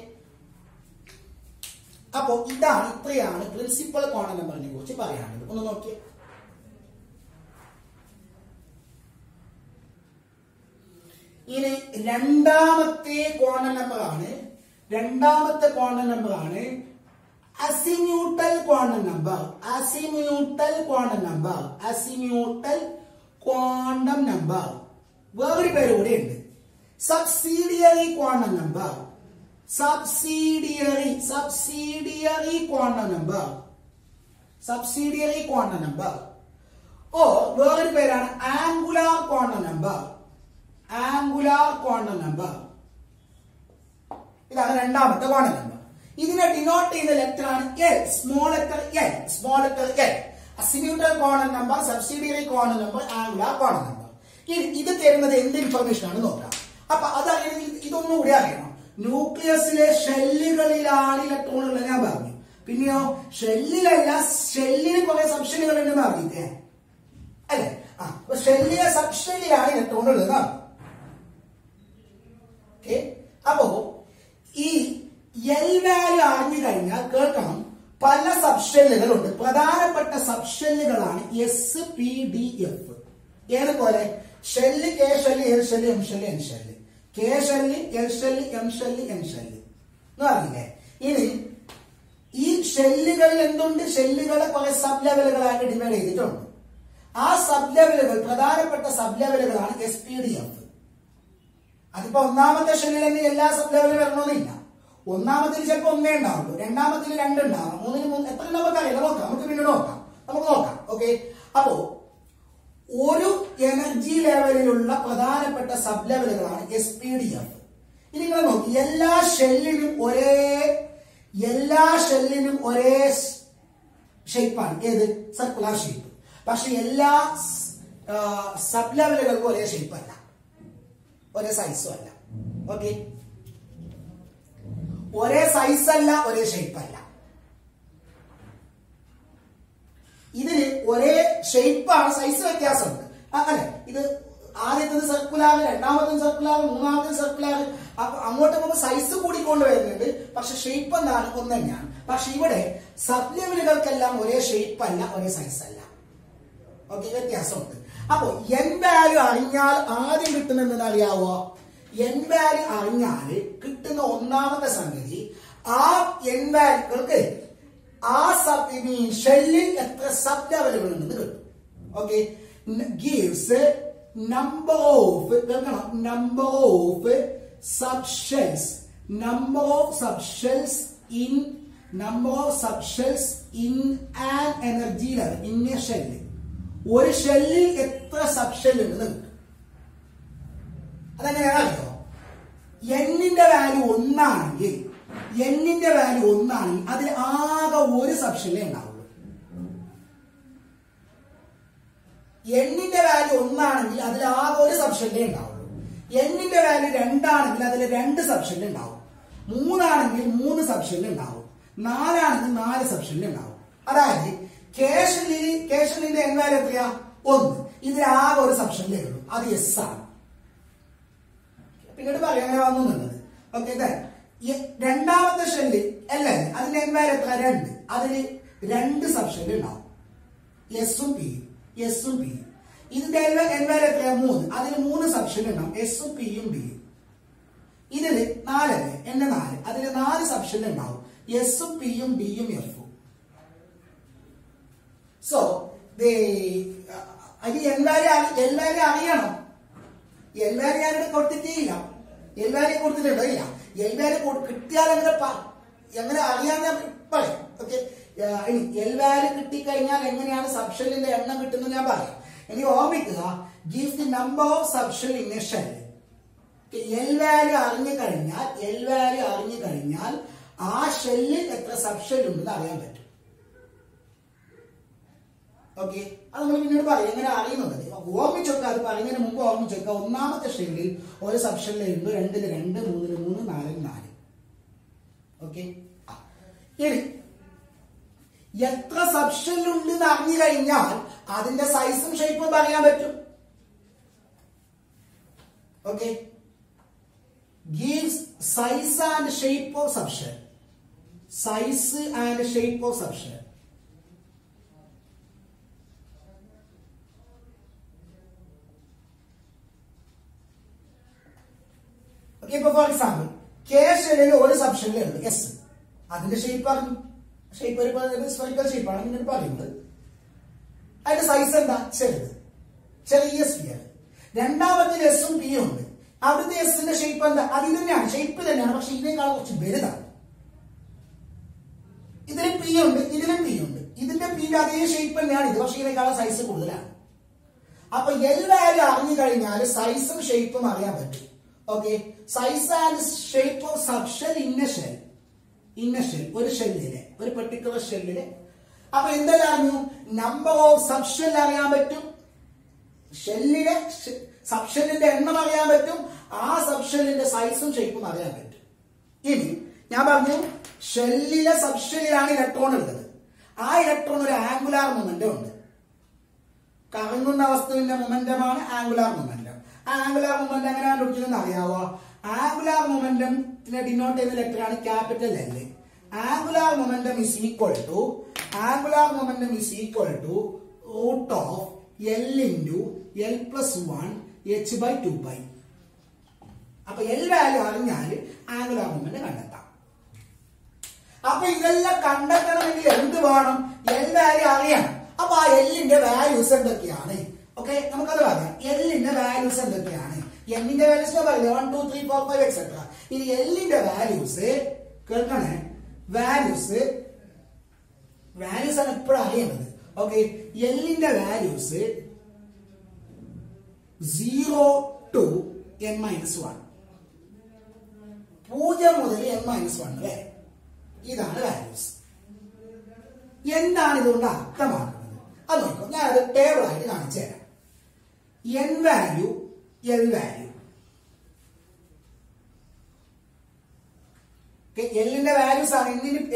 അപ്പോ ഇത്രയാണ് പ്രിൻസിപ്പൽ ക്വാണ്ടം നമ്പറിനെ കുറിച്ച് പറയാനുള്ളത്. ഒന്ന് നോക്കിയേ. ഇനി രണ്ടാമത്തെ ക്വാണ്ടം നമ്പറാണ് അസിമ്യൂട്ടൽ ക്വാണ്ടം നമ്പർ. വേറൊരു പേര് കൂടെ ഉണ്ട്, subsidiary quantum number. Subsidiary quantum number. വേറൊരു പേരാണ് ആംഗുലാർ ക്വാണ്ടം നമ്പർ. ഇതാണ് രണ്ടാമത്തെ ക്വാണ്ടം നമ്പർ. ഇതിനെ ഡിനോട്ട് ചെയ്യുന്ന ലെറ്റർ ആണ് L, small letter L. Azimuthal quantum number, subsidiary quantum number, angular quantum number. ഇത് തരുന്നത് എന്ത് ഇൻഫർമേഷൻ ആണ് നോക്കാം. അപ്പൊ അതറിയണമെങ്കിൽ ഇതൊന്നും കൂടി അറിയണം. ന്യൂക്ലിയസിലെ ഷെല്ലുകളിലാണ് ഇലക്ട്രോൺ ഉള്ളത് ഞാൻ പറഞ്ഞു. പിന്നെയോ ഷെല്ലിലല്ല, ഷെല്ലിന് കുറെ സബ്ഷെല്ലുകൾ ഉണ്ടെന്ന് അറിയില്ലേ, അല്ലെ? അപ്പൊ ഷെല്ലിലെ സബ്ഷെല്ലിലാണ് ഇലക്ട്രോൺ ഉള്ളത്. അപ്പോ ഈ എൽ വാല്യൂ അറിഞ്ഞു കഴിഞ്ഞാൽ കേൾക്കണം, പല സബ്ഷെല്ലുകളുണ്ട്. പ്രധാനപ്പെട്ട സബ്ഷെല്ലുകളാണ് എസ്, പി, ഡി, എഫ്. ഏതുപോലെ shell, K shell, L shell, M shell, N shell. K shell, L shell, M shell, N shell എന്ന് പറഞ്ഞില്ലേ. ഇനി ഈ ഷെല്ലുകളിൽ എന്തുണ്ട്? ഷെല്ലുകളെ കുറെ സബ് ലെവലുകളായിട്ട് ഡിവൈഡ് ചെയ്തിട്ടുണ്ട്. ആ സബ് ലെവലുകൾ, പ്രധാനപ്പെട്ട സബ് ലെവലുകളാണ് എസ്, പി, ഡി, എഫ്. അതിപ്പോ ഒന്നാമത്തെ ഷെല്ലിൽ തന്നെ എല്ലാ സബ് ലെവലും വരണമെന്നില്ല. ഒന്നാമത്തിൽ ചിലപ്പോൾ 1 ഉണ്ടാവുള്ളൂ, രണ്ടാമത്തിൽ 2 ഉണ്ടാവും, 3-ന് 3, എത്ര നമുക്കറിയില്ല. നമുക്ക് പിന്നീട് നോക്കാം. ഓക്കെ, അപ്പോ ഒരു എനർജി ലെവലിലുള്ള പ്രധാനപ്പെട്ട സബ് ലെവലുകളാണ് എസ്, പി, ഡി, എഫ്. ഇനി നിങ്ങൾ നോക്കി, എല്ലാ ഷെല്ലിനും ഒരേ ഷേപ്പാണ്. ഏത്? Circular shape. പക്ഷെ എല്ലാ സബ് ലെവലുകൾക്കും ഒരേ ഷേപ്പ് അല്ല. ഒരേ സൈസും അല്ല. ഓക്കെ, ഒരേ സൈസ് അല്ല, ഒരേ ഷേപ്പ് അല്ല. ഇതിന് ഒരേ ഷേപ്പാണ്, സൈസ് വ്യത്യാസമുണ്ട്. അല്ലെ, ഇത് ആദ്യത്തത് സർക്കുലാർ, രണ്ടാമത്തെ സർക്കുലാർ, മൂന്നാമത്തെ സർക്കുലാർ. അപ്പൊ അങ്ങോട്ട് പോകുമ്പോൾ സൈസ് കൂടിക്കൊണ്ട് വരുന്നുണ്ട്, പക്ഷെ ഷേപ്പ് എന്താണ് ഒന്ന് തന്നെയാണ്. പക്ഷെ ഇവിടെ സബ് ലെവലുകൾക്കെല്ലാം ഒരേ ഷേപ്പ് അല്ല, ഒരേ സൈസ് അല്ല. ഓക്കെ, വ്യത്യാസമുണ്ട്. അപ്പോ n വാല്യൂ അറിഞ്ഞാൽ ആദ്യം കിട്ടുന്നത് അറിയാവോ? n വാല്യൂ അറിഞ്ഞാൽ കിട്ടുന്ന ഒന്നാമത്തെ സംഗതി ആ n വാല്യൂകൾക്ക് ആ ഷെല്ലിൽ എത്ര സബ് ലെവലുകൾ ഉണ്ടെന്ന് കിട്ടും. Okay, gives number of subshells in an energy level in a shell. ഒരു ഷെല്ലിൽ എത്ര സബ്ഷെൽ ഉണ്ട് അതെങ്ങനെയാണ് അറിയോ? എന്നിന്റെ വാല്യൂ ഒന്നാണെങ്കിൽ അതിൽ ആകെ ഒരു സബ്ഷെല്ലേ ഉണ്ടാവുള്ളൂ. എന്നിന്റെ വാല്യൂ ഒന്നാണെങ്കിൽ അതിൽ ആകെ ഒരു സബ്ഷെല്ലേ ഉണ്ടാവുള്ളൂ. എന്നിന്റെ വാല്യൂ രണ്ടാണെങ്കിൽ അതിൽ രണ്ട് സബ്ഷെല്ല് ഉണ്ടാവും. മൂന്നാണെങ്കിൽ 3 സബ്ഷെല്ല് ഉണ്ടാവും. 4 ആണെങ്കിൽ 4 സബ്ഷെല്ല് ഉണ്ടാവും. അതായത് കേഷലിന്റെ n വാല്യൂ എത്രയാ? 1. ഇതിൽ ആകെ ഒരു സബ്ഷെല്ലേ ഉള്ളൂ, അത് എസ് ആണ്. പിന്നീട് പറയാം അങ്ങനെ വന്നു എന്നുള്ളത്. ഓക്കെ, രണ്ടാമത്തെ ഷെല്ല് അല്ലേ, അതിന്റെ n വാല്യൂ എത്ര? 2. അതിൽ 2 സബ്ഷെല്ല് ഉണ്ടാവും, എസും പിയും. ഇതിന്റെ n വാല്യൂ എത്രയാ? 3. അതിൽ 3 സബ്ഷെല്ല് ഉണ്ടാവും, എസും പിയും ബിയും. ഇതില് 4 അല്ലേ, n 4. അതിൽ 4 സബ്ഷെല്ല് ഉണ്ടാവും, എസും പിയും ഡിയും എഫും. സോ അത് എല്ലാവരും അറിയണം. എല്ലാവരും ഞാനിവിടെ കൊടുത്തിട്ടില്ല, എല്ലാവരെയും കൊടുത്തിട്ടുണ്ടോ? ഇല്ല. എല്ലാവരും കിട്ടിയാൽ എങ്ങനെ അറിയാന്ന് ഞാൻ പറയാം. ഓക്കെ, ഇനി എൽവാല്യൂ കിട്ടിക്കഴിഞ്ഞാൽ എങ്ങനെയാണ് സബ്ഷെല്ലിന്റെ എണ്ണം കിട്ടുന്നത് ഞാൻ പറയാം. ഇനി ഓർമ്മിക്കുക, give the number of subshell in a shell. L value അറിഞ്ഞു കഴിഞ്ഞാൽ ആ ഷെല്ലിൽ എത്ര സബ്ഷെൽ ഉണ്ടെന്ന് അറിയാൻ പറ്റും. ഓക്കെ, അത് നമ്മൾ പിന്നീട് പറയും എങ്ങനെ അറിയുന്നത്. ഓർമ്മിച്ചൊക്കെ അത് പറയുന്നതിന് മുമ്പ് ഓർമ്മിച്ചൊക്കെ ഒന്നാമത്തെ ഷെല്ലിൽ ഒരു സബ്ഷെല്ല് ഉണ്ട്, 2 2, 3 3, 4 4. ഓക്കെ, ഇനി എത്ര സബ്ഷെല്ല് ഉണ്ടെന്ന് അറിഞ്ഞു കഴിഞ്ഞാൽ അതിന്റെ സൈസും ഷേപ്പും പറയാൻ പറ്റും. Okay, gives size and shape of subshell. Okay, ഇപ്പൊ ഫോർ എക്സാമ്പിൾ കെ ഷെല്ലിൽ ഒരു സബ്ഷെല്ല് ഉണ്ട്, എസ്. അതിന്റെ ഷേപ്പ് പറഞ്ഞു, ഷേപ്പ് ഒരു സ്ഫെറിക്കൽ ഷേപ്പാണ് പിന്നീട് പറയുന്നത്. അതിന്റെ സൈസ് എന്താ? ചെറിയ സ്ഫിയർ. രണ്ടാമത്തെ എസും പിയും ഉണ്ട്. അവിടുത്തെ എസിന്റെ ഷേപ്പ് എന്താ? അതിൽ തന്നെയാണ്, ഷേപ്പ് തന്നെയാണ്, പക്ഷെ ഇതിനേക്കാൾ കുറച്ച് വലുതാണ്. ഇതിന് പി ഉണ്ട്, ഇതിനും പി ഉണ്ട്. ഇതിന്റെ പിന്റെ അതേ ഷേപ്പ് തന്നെയാണ് ഇത്, പക്ഷെ ഇതിനേക്കാൾ സൈസ് കൂടുതലാണ്. അപ്പൊ എൽ വാല്യൂ അറിഞ്ഞു കഴിഞ്ഞാൽ സൈസും ഷേപ്പും അറിയാൻ പറ്റും. Okay, size and shape of subshell in a shell. ഒരു ഷെല്ലിലെ, ഒരു പെർട്ടിക്കുലർ ഷെല്ലിലെ. അപ്പൊ എന്തെല്ലാം അറിഞ്ഞു? നമ്പർ ഓഫ് സബ്ഷെൽ അറിയാൻ പറ്റും, ഷെല്ലിലെ സബ്ഷെല്ലിന്റെ എണ്ണം അറിയാൻ പറ്റും, ആ സബ്ഷെല്ലിന്റെ സൈസും ഷേപ്പും അറിയാൻ പറ്റും. ഇനി ഞാൻ പറഞ്ഞു ഷെല്ലിലെ സബ്ഷെല്ലിലാണ് ഇലക്ട്രോൺ ഉള്ളത്. ആ ഇലക്ട്രോൺ ഒരു ആംഗുലാർ മൊമെന്റം ഉണ്ട്. കറങ്ങുന്ന വസ്തുവിന്റെ മൊമെന്റമാണ് ആംഗുലാർ മൊമെന്റം. ആ ആംഗുലാർ മൊമെന്റം എങ്ങനെയാണ് കണ്ടുപിടിക്കുന്നത് അറിയാവോ? ആംഗുലാർ മൊമെന്റത്തിനെ ഡിനോട്ട് ചെയ്യുന്ന ലെറ്ററാണ് capital L. Angular momentum is equal to root of L into L plus 1 h/2π. അപ്പൊ L വാല്യൂ അറിഞ്ഞാൽ ആംഗുലാർ മൊമെന്റം കണ്ടെത്താം. അപ്പൊ ഇതെല്ലാം കണ്ടെത്തണമെങ്കിൽ എന്ത് വേണം? L വാല്യൂ അറിയണം. അപ്പൊ ആ എല്ലിന്റെ വാല്യൂസ് എന്തൊക്കെയാണ്? ഓക്കെ, നമുക്കത് പറയാം. എല്ലിന്റെ വാല്യൂസ് എന്തൊക്കെയാണ്? എന്നിന്റെ വാല്യൂസ് പറയുന്നത് 1 2 3 4 5 എക്സെട്ര. ഇനി എല്ലിന്റെ വാല്യൂസ് കേൾക്കണേ, വാല്യൂസ് ആണ് എപ്പോഴും അറിയേണ്ടത്. ഓക്കെ, എല്ലിന്റെ വാല്യൂസ് 0 to n-1, 0 മുതൽ n-1 വരെ. ഇതാണ് വാല്യൂസ്. എന്താണ് ഇതുകൊണ്ട് അർത്ഥമാക്കുന്നത് അത് നോക്കാം. ഞാനത് ടേബിൾ ആയിട്ട് കാണിച്ചു തരാം. n value, L value. എല്ലിന്റെ വാല്യൂസ് ആണ്,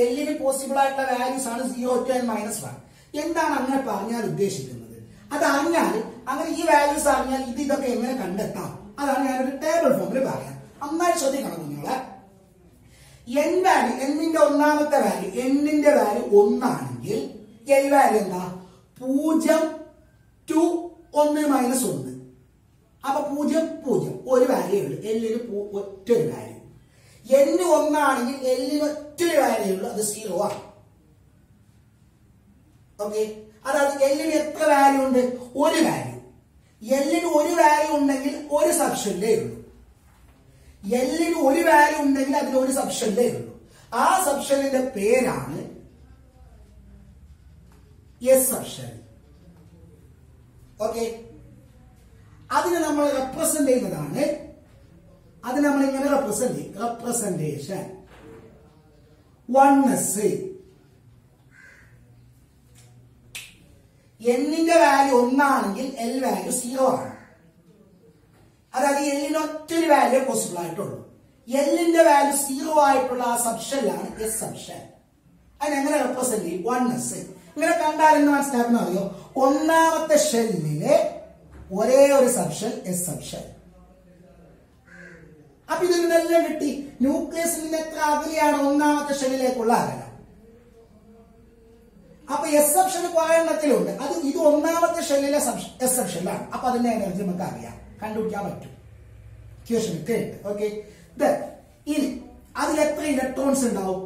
എല്ലിന് പോസിബിൾ ആയിട്ടുള്ള വാല്യൂസ് ആണ് 0 to n-1. എന്താണ് അങ്ങനെ പറഞ്ഞാൽ ഉദ്ദേശിക്കുന്നത്? അത് അറിഞ്ഞാൽ, അങ്ങനെ ഈ വാല്യൂസ് അറിഞ്ഞാൽ ഇതൊക്കെ എങ്ങനെ കണ്ടെത്താം, അതാണ് ഞാനൊരു ടേബിൾ ഫോമിൽ പറയാം. നന്നായി ശ്രദ്ധിക്കണം കുഞ്ഞോളെ. n വാല്യൂ, എന്നിന്റെ ഒന്നാമത്തെ വാല്യൂ, എന്നിന്റെ വാല്യൂ 1 ആണെങ്കിൽ l വാല്യൂ എന്താ? 0 to 1-1. അപ്പൊ 0 0 ഒരു വാല്യൂ ഉള്ളൂ, എല്ലിന് ഒറ്റൊരു വാല്യൂ. n 1 ആണെങ്കിൽ എല്ലിന് ഒറ്റൊരു വാല്യൂ ഉള്ളൂ, അത് 0 ആണ്. ഓക്കെ, അതായത് എല്ലിന് എത്ര വാല്യൂ ഉണ്ട്? ഒരു വാല്യൂ. എല്ലിന് ഒരു വാല്യൂ ഉണ്ടെങ്കിൽ ഒരു സബ്ഷനിലേ ഉള്ളൂ. എല്ലിന് ഒരു വാല്യൂ ഉണ്ടെങ്കിൽ അതിന് ഒരു സബ്ഷനിലേ ഉള്ളൂ. ആ സബ്ഷനിന്റെ പേരാണ് എസ് സബ്ഷൻ. ഓക്കെ, അതിനെ നമ്മൾ റെപ്രസെന്റ് ചെയ്യുന്നതാണ്, അത് നമ്മൾ ഇങ്ങനെ റെപ്രസെന്റ് ചെയ്യും. Representation 1s. എന്നിന്റെ വാല്യൂ 1 ആണെങ്കിൽ എൽ വാല്യൂ 0 ആണ്. അതായത് എല്ലിന് ഒറ്റൊരു വാല്യൂ പോസിബിൾ ആയിട്ടുള്ളൂ. എല്ലിന്റെ വാല്യൂ 0 ആയിട്ടുള്ള ആ സബ്ഷനിലാണ് എസ് സബ്ഷൻ. അതിനെങ്ങനെ റെപ്രസെന്റ് ചെയ്യും? 1s. ഇങ്ങനെ കണ്ടാൽ എന്ന് മനസ്സിലാക്കുന്ന അറിയോ? ഒന്നാമത്തെ ഷെല്ലിലെ ഒരേ ഒരു സബ്ഷെൽ എസ് സബ്ഷെൽ. അപ്പൊ ഇതിൽ നിന്നെല്ലാം കിട്ടി. ന്യൂക്ലിയസിൽ നിന്ന് എത്ര അകലെയാണ് ഒന്നാമത്തെ ഷെല്ലിലേക്കുള്ള അകലം? അപ്പൊ എസ് സബ്ഷെൽ കുറെ എണ്ണത്തിലുണ്ട്. അത് ഇത് ഒന്നാമത്തെ ഷെല്ലിലെ എസ് സബ്ഷെല്ലാണ്. അപ്പൊ അതിന്റെ എനർജി നമുക്ക് അറിയാം, കണ്ടുപിടിക്കാൻ പറ്റും. ക്വസ്റ്റ്യൻ കേട്ട്. ഓക്കെ, ഇനി അതിൽ എത്ര ഇലക്ട്രോൺസ് ഉണ്ടാവും?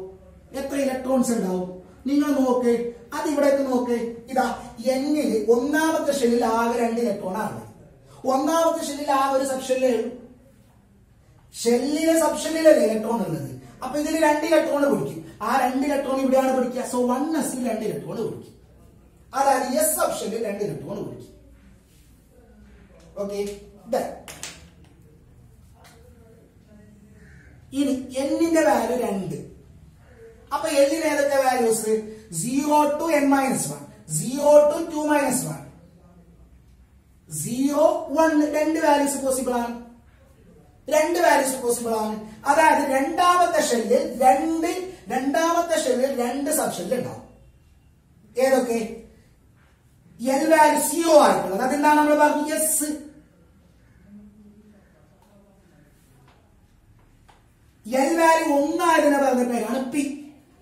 എത്ര ഇലക്ട്രോൺസ് ഉണ്ടാവും? നിങ്ങൾ നോക്ക്, അത് ഇവിടേക്ക് നോക്ക്. ഇതാ എന്നില് ഒന്നാമത്തെ ഷെല്ലിൽ ആകെ 2 ഇലക്ട്രോൺ ആണ്. ഒന്നാമത്തെ ഷെല്ലിൽ ആകെ ഒരു സബ്ഷെല്ലേ ഉള്ളൂ. ഷെല്ലിലെ സബ്ഷെല്ലിലല്ലേ ഇലക്ട്രോൺ ഉള്ളത്. അപ്പൊ ഇതിന് 2 ഇലക്ട്രോൺ പിടിക്കും. ആ 2 ഇലക്ട്രോൺ ഇവിടെയാണ് പിടിക്കുക. സോ 1s 2 ഇലക്ട്രോൺ പിടിക്കും. അതായത് എസ് സബ്ഷെല്ലിൽ 2 ഇലക്ട്രോൺ പിടിക്കും. ഓക്കെ, ഇനി എന്നിന്റെ വാല്യൂ 2. അപ്പൊ എല്ലിന് ഏതൊക്കെ values? 0 to n-1, 0 to 2-1, 0 1. 2 values possible ആണ്. 2 വാല്യൂസ് പോസിബിൾ ആണ്. അതായത് രണ്ടാമത്തെ ഷെല്ലിൽ 2 സബ്ഷെല്ലിൽ ഉണ്ടാവും. ഏതൊക്കെ? എൽ വാല്യൂ 0 ആയിട്ടുള്ളത്. അതെന്താണ് നമ്മൾ പറഞ്ഞു? എസ്. എൽ വാല്യൂ 1 ആയതിനെ പറഞ്ഞ പേരാണ് പി.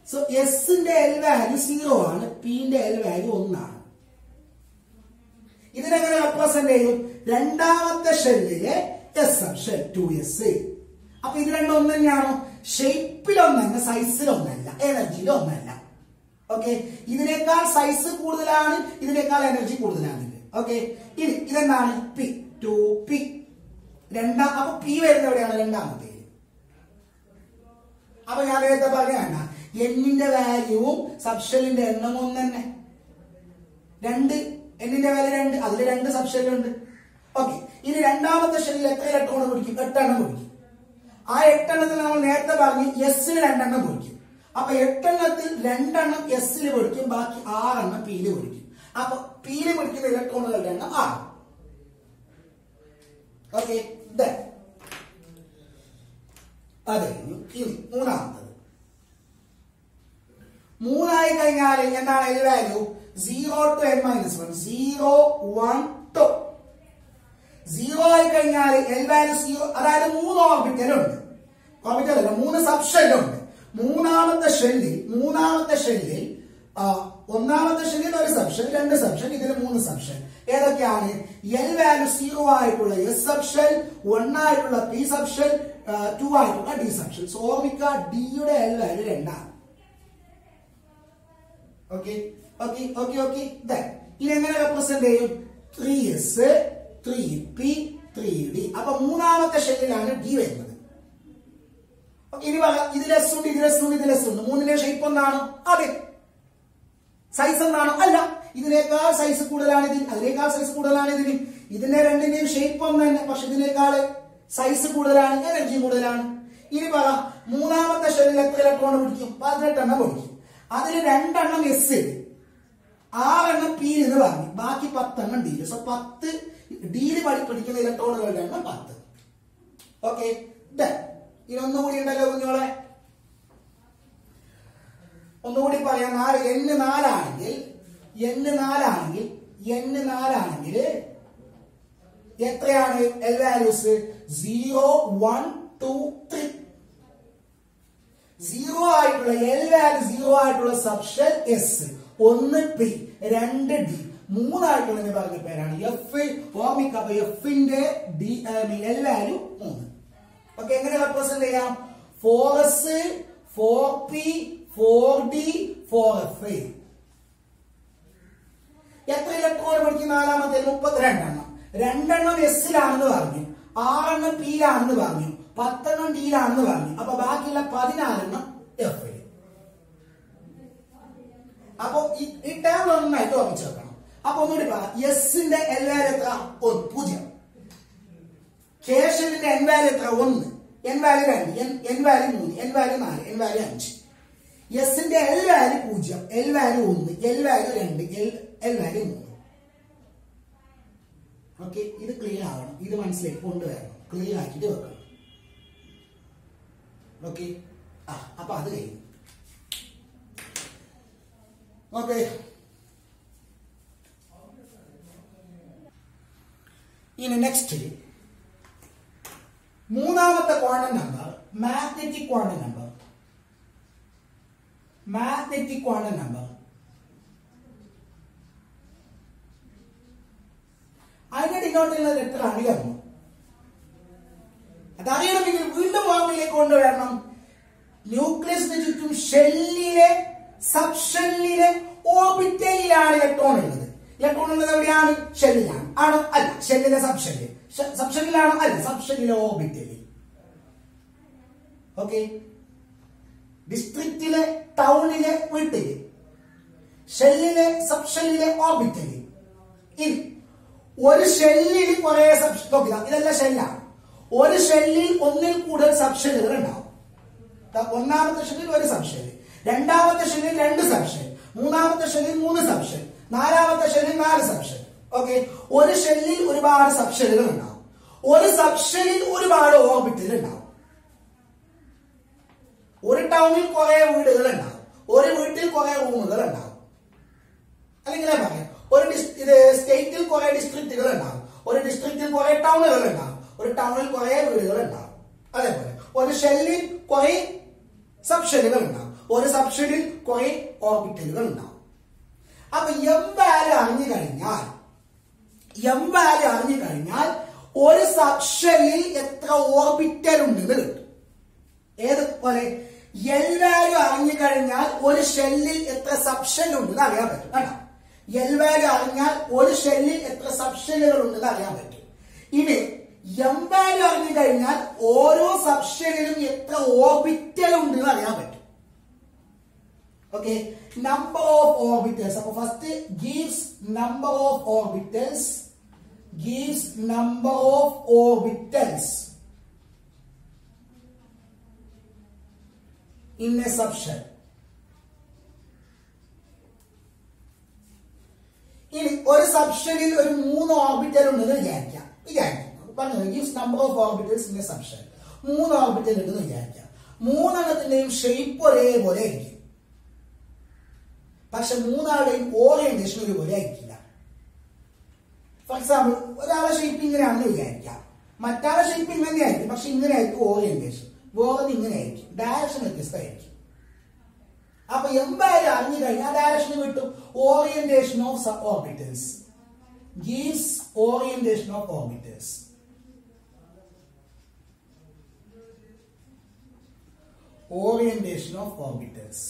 സോ എസിന്റെ എൽ വാല്യൂ 0 ആണ്, പിന്റെ എൽ വാല്യൂ 1 ആണ്. ഇതിനെങ്ങനെ റെപ്രസെന്റ് ചെയ്യും? രണ്ടാമത്തെ ഷെല്ലിലെ എസ് സബ്ഷെൽ 2s. അപ്പൊ ഇത് രണ്ടും ഒന്ന് തന്നെയാണോ? ഷേപ്പിലൊന്നല്ല, സൈസിലൊന്നല്ല, എനർജിയിലൊന്നല്ല. ഓക്കെ, ഇതിനേക്കാൾ സൈസ് കൂടുതലാണ്, ഇതിനേക്കാൾ എനർജി കൂടുതലാണ്. ഓക്കെ, ഇനി ഇതെന്താണ്? P 2p. അപ്പൊ പി വരുന്ന എവിടെയാണ്? രണ്ടാമത്തെ. അപ്പൊ ഞാൻ നേരത്തെ പറഞ്ഞ എന്നിന്റെ വാല്യൂവും സബ്ഷെല്ലിന്റെ എണ്ണം 1 തന്നെ. 2 എന്നിന്റെ വാല്യൂ 2, അതിൽ 2 സബ്ഷെല്ലുണ്ട്. ഓക്കെ, ഇനി രണ്ടാമത്തെ ഷെല്ലിൽ എത്ര ഇലക്ട്രോൺ പിടിക്കും? 8 എണ്ണം പിടിക്കും. ആ 8 എണ്ണത്തിൽ നമ്മൾ നേരത്തെ പറഞ്ഞു എസിന് 2 എണ്ണം പിടിക്കും. അപ്പൊ 8 എണ്ണത്തിൽ 2 എണ്ണം എസിൽ പിടിക്കും, ബാക്കി 6 എണ്ണം പിയിൽ പിടിക്കും. അപ്പൊ പിയിൽ പിടിക്കുന്ന ഇലക്ട്രോണുകളുടെ എണ്ണം 6. ഓക്കെ, അതെ. ഇനി മൂന്നാമത്തത്. 3 ആയി കഴിഞ്ഞാൽ എന്താണ് എൽ വാല്യൂ? 0 to n-1, 0 1 2. 0 ആയി കഴിഞ്ഞാൽ എൽ വാല്യൂ 0. അതായത് 3 ഓർബിറ്റലുണ്ട്. ഓർബിറ്റലല്ല, 3 സബ്ഷെല്ലുണ്ട്. മൂന്നാമത്തെ ഷെല്ലിൽ ഒന്നാമത്തെ ഷെല്ലിൽ ഒരു സബ്ഷെൽ, 2 സബ്ഷെൽ, ഇതിൽ 3 സബ്ഷെൽ. ഏതൊക്കെയാണ്? എൽ വാല്യൂ 0 ആയിട്ടുള്ള എസ് സബ്ഷെൽ, 1 ആയിട്ടുള്ള പി സബ്ഷെൽ, 2 ആയിട്ടുള്ള ഡി സബ്ഷെൽ. സോ ഓർമ്മിക്കുക, ഡിയുടെ എൽ വാല്യൂ 2 ആണ്. ഓക്കെ, ഇനി എങ്ങനെ റെപ്രസെന്റ് ചെയ്യും? 3s 3p 3d. അപ്പൊ മൂന്നാമത്തെ ഷെല്ലിലാണ് ഡി വരുന്നത്. ഇനി ഇതിലെസ്സുണ്ട്, ഇതിലെസ്സുണ്ട്. 3ന്റെ ഷേപ്പ് ഒന്നാണോ? അതെ. സൈസ് ഒന്നാണോ? അല്ല. ഇതിനേക്കാൾ സൈസ് കൂടുതലാണ് ഇതിന്, അതിനേക്കാൾ സൈസ് കൂടുതലാണ് ഇതിന്. ഇതിന്റെ രണ്ടിന്റെയും ഷേപ്പ് ഒന്ന് തന്നെ, പക്ഷെ ഇതിനേക്കാൾ സൈസ് കൂടുതലാണ്, എനർജി കൂടുതലാണ്. ഇനി പറ, മൂന്നാമത്തെ ഷെല്ലിൽ എത്ര ഇലക്ട്രോൺ പിടിക്കും? 18 എണ്ണം പിടിക്കും. അതിൽ 2 എണ്ണം എസ്, 6 എണ്ണം പി എന്ന് പറഞ്ഞു, ബാക്കി 10 എണ്ണം ഡി. സോ 10 ഡിയിൽ പിടിക്കുന്ന ഇലക്ട്രോണുകളുടെ എണ്ണം 10. ഓക്കെ, ഇതൊന്നുകൂടി ഉണ്ടല്ലോ കുഞ്ഞോളെ. ഒന്നുകൂടി പറയാം. 4 n 4 ആണെങ്കിൽ എത്രയാണ് L വാല്യൂസ്? 0 1 2 3. 0 ആയിട്ടുള്ള L വാല്യൂ 0 ആയിട്ടുള്ള സബ്ഷെൽ S, 1 P, 2 D, 3 ആയിട്ടുള്ള പറഞ്ഞ പേരാണ് F. ഓർമ്മിക്കുക. അപ്പൊ എഫിന്റെ L വാല്യൂ 3. ഓക്കെ, എങ്ങനെ റെപ്രസെന്റ് ചെയ്യാം? 4S 4P 4D 4F. എത്ര ഇലക്ട്രോൺ പഠിക്കും? നാലാമത്തെ 32 എണ്ണം. 2 എണ്ണം എസിലാണെന്ന് പറഞ്ഞു, 6 എണ്ണം പിയിലാണെന്ന് പറഞ്ഞു, 10 എണ്ണം ഡിയിലാണെന്ന് പറഞ്ഞു. അപ്പൊ ബാക്കിയുള്ള 14 എണ്ണം എഫിൽ. അപ്പൊ ഈ ടേം നന്നായിട്ട് ഓർമ്മിച്ച് വെക്കണം. അപ്പൊ ഒന്നുകൂടി പറയാം. എസിന്റെ L വാല്യൂ എത്ര? 0. കേശവിന്റെ N വാല്യൂ എത്ര? 1. N value 2, N value 3, N value 4, N value 5. എസിന്റെ L value 0, L value 1, L value 2, L value 3. Okay, ഇത് ക്ലിയർ ആവണം. ഇത് മനസ്സിലേക്ക് കൊണ്ടുവരണം. ക്ലിയർ ആക്കിയിട്ട് വെക്കണം. ഓക്കെ, അപ്പൊ അത് കഴിഞ്ഞു. ഓക്കെ, ഇനി നെക്സ്റ്റ് മൂന്നാമത്തെ quantum number magnetic quantum number. Magnetic quantum number അതിന്റെ ഡിനോട്ട് ചെയ്യുന്നത് എത്രയാണ്? അറിയാമോ? അതറിയണമെങ്കിൽ വീണ്ടും ഓർമ്മയിലേക്ക് കൊണ്ടുവരണം. ന്യൂക്ലിയസിന് ചുറ്റും ഷെല്ലിലെ സബ്ഷെല്ലിലെ ഓർബിറ്റലിലാണ് ഇലക്ട്രോൺ ഉള്ളത്. ഇലക്ട്രോൺ ഉള്ളത് എവിടെയാണ്? ഷെല്ലിലാണ്. ആണോ? അല്ല. ഷെല്ലിലെ സബ്ഷെല്ല്. സബ്ഷെല്ലിലാണോ? അല്ല. സബ്ഷെല്ലിലെ ഓർബിറ്റലിൽ. ഓക്കെ, ഡിസ്ട്രിക്റ്റിലെ, ടൗണിലെ, വീട്ടില്, ഷെല്ലിലെ, സബ്ഷെല്ലിലെ, ഓർബിറ്റലിൽ. ഇനി ഒരു ഷെല്ലിൽ കുറെ നോക്കുക, ഇതെല്ലാം ഷെല്ലാണ്. ഒരു ഷെല്ലിൽ ഒന്നിൽ കൂടുതൽ സബ്ഷെല്ലുകൾ ഉണ്ടാവും. ഒന്നാമത്തെ ഷെല്ലിൽ ഒരു സബ്ഷെൽ, രണ്ടാമത്തെ ഷെല്ലിൽ 2 സബ്ഷെൽ, മൂന്നാമത്തെ ഷെല്ലിൽ 3 സബ്ഷെൽ, നാലാമത്തെ ഷെല്ലിൽ 4 സബ്ഷെൽ. ഓക്കെ, ഒരു ഷെല്ലിൽ ഒരുപാട് സബ്ഷെല്ലുകൾ ഉണ്ടാവും. ഒരു സബ്ഷെല്ലിൽ ഒരുപാട് ഓർബിറ്റൽ ഉണ്ടാവും. ഒരു ടൗണിൽ കുറെ വീടുകൾ ഉണ്ടാവും. ഒരു വീട്ടിൽ കുറെ റൂമുകൾ ഉണ്ടാവും. അല്ലെങ്കിൽ പറയാം, ഒരു സ്റ്റേറ്റിൽ കുറെ ഡിസ്ട്രിക്റ്റുകൾ ഉണ്ടാവും. ഒരു ഡിസ്ട്രിക്റ്റിൽ കുറെ ടൗണുകൾ ഉണ്ടാവും. ഒരു ടൗണിൽ കുറെ വീടുകൾ ഉണ്ടാവും. അതേപോലെ ഒരു ഷെല്ലിൽ കുറെ സബ്ഷെല്ലുകൾ ഉണ്ടാവും. ഒരു സബ്ഷെല്ലിൽ കുറെ ഓർബിറ്റലുകൾ ഉണ്ടാവും. അപ്പൊ എം വാല്യൂ അറിഞ്ഞു കഴിഞ്ഞാൽ ഒരു സബ്ഷെല്ലിൽ എത്ര ഓർബിറ്റൽ ഉണ്ടെന്ന് കിട്ടും. ഏതുപോലെ എൽ വാല്യൂ അറിഞ്ഞു കഴിഞ്ഞാൽ ഒരു ഷെല്ലിൽ എത്ര സബ്ഷെൽ ഉണ്ടെന്ന് അറിയാൻ പറ്റും. കേട്ടോ, എൽ വാല്യൂ അറിഞ്ഞാൽ ഒരു ഷെല്ലിൽ എത്ര സബ്ഷെല്ലുകൾ ഉണ്ടെന്ന് അറിയാൻ പറ്റും. ഇനി എം വാല്യൂ അറിഞ്ഞു കഴിഞ്ഞാൽ ഓരോ സബ്ഷെല്ലിലും എത്ര ഓർബിറ്റൽ ഉണ്ടെന്ന് അറിയാൻ പറ്റും. Okay, number of orbitals. അപ്പൊ first gives number of orbitals, in a subshell. ഇനി ഒരു സബ്ഷെല്ലിൽ ഒരു 3 ഓർബിറ്റൽ ഉണ്ടെന്ന് വിചാരിക്കാം. Gives number of orbitals in A subshell. 3 orbital ഉണ്ടെന്ന് വിചാരിക്കാം. 3 എണ്ണത്തിന്റെയും ഷേപ്പ് ഒരേപോലെ ആയിരിക്കും. പക്ഷെ 3ആളുടെയും ഓറിയന്റേഷൻ ഒരുപോലെ ആയിരിക്കില്ല. ഫോർ എക്സാമ്പിൾ, ഒരാളെ ഷേപ്പ് ഇങ്ങനെയാണെന്ന് വിചാരിക്കാം, മറ്റാളെ ഷേപ്പ് ഇങ്ങനെ ആയിരിക്കും. പക്ഷെ ഇങ്ങനെ ആയിരിക്കും ഓറിയന്റേഷൻ, വേറെ ഇങ്ങനെ ആയിരിക്കും, ഡയറക്ഷൻ വ്യത്യസ്തമായിരിക്കും. അപ്പൊ എന്തായാലും അറിഞ്ഞു കഴിഞ്ഞാൽ ഡയറക്ഷൻ കിട്ടും. Orientation of orbitals gives orientation of orbitals. Orientation of orbitals.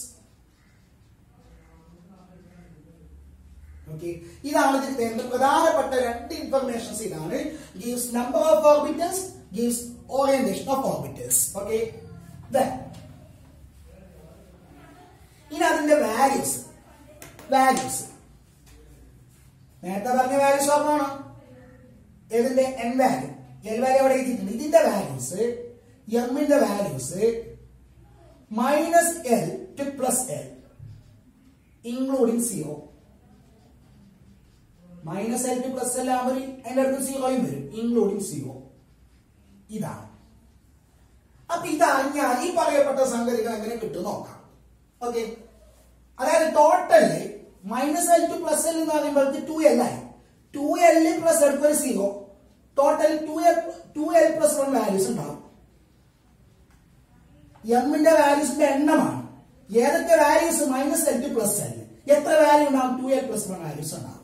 Okay, ഇതാണ് ഇതിന്റെ പ്രധാനപ്പെട്ട 2 ഇൻഫർമേഷൻസ്. ഇതാണ് gives number of orbitals, gives orientation of orbitals. Okay, ഇനി അതിന്റെ വാല്യൂസ്. നേരത്തെ പറഞ്ഞ വാല്യൂസ് ഓർമ്മയാണോ? ഏതിന്റെ? N value. എൽ വാല്യൂ എവിടെ എഴുതിയിട്ടുണ്ട്? ഇതിന്റെ വാല്യൂസ്, എമ്മിന്റെ values -L to +L including 0. -L to +L ആകുമ്പോൾ അതിന്റെ അടുത്ത് 0 വരും, ഇൻക്ലൂഡിംഗ് 0. ഇതാണ്. അപ്പൊ ഇതറിഞ്ഞാൽ ഈ പറയപ്പെട്ട സംഗതികൾ എങ്ങനെ കിട്ടും നോക്കാം. ഓക്കെ, അതായത് ടോട്ടല് -L to +L എന്ന് പറയുമ്പോഴേക്ക് 2L ആയി. 2L plus എടുക്കൊരു 0, total 2L + 1 values ഉണ്ടാവും. എമ്മിന്റെ വാല്യൂസിന്റെ എണ്ണമാണ്. ഏതൊക്കെ വാല്യൂസ് -L to +L, എത്ര വാല്യൂ ഉണ്ടാവും? 2L + 1 വാല്യൂസ് ഉണ്ടാവും.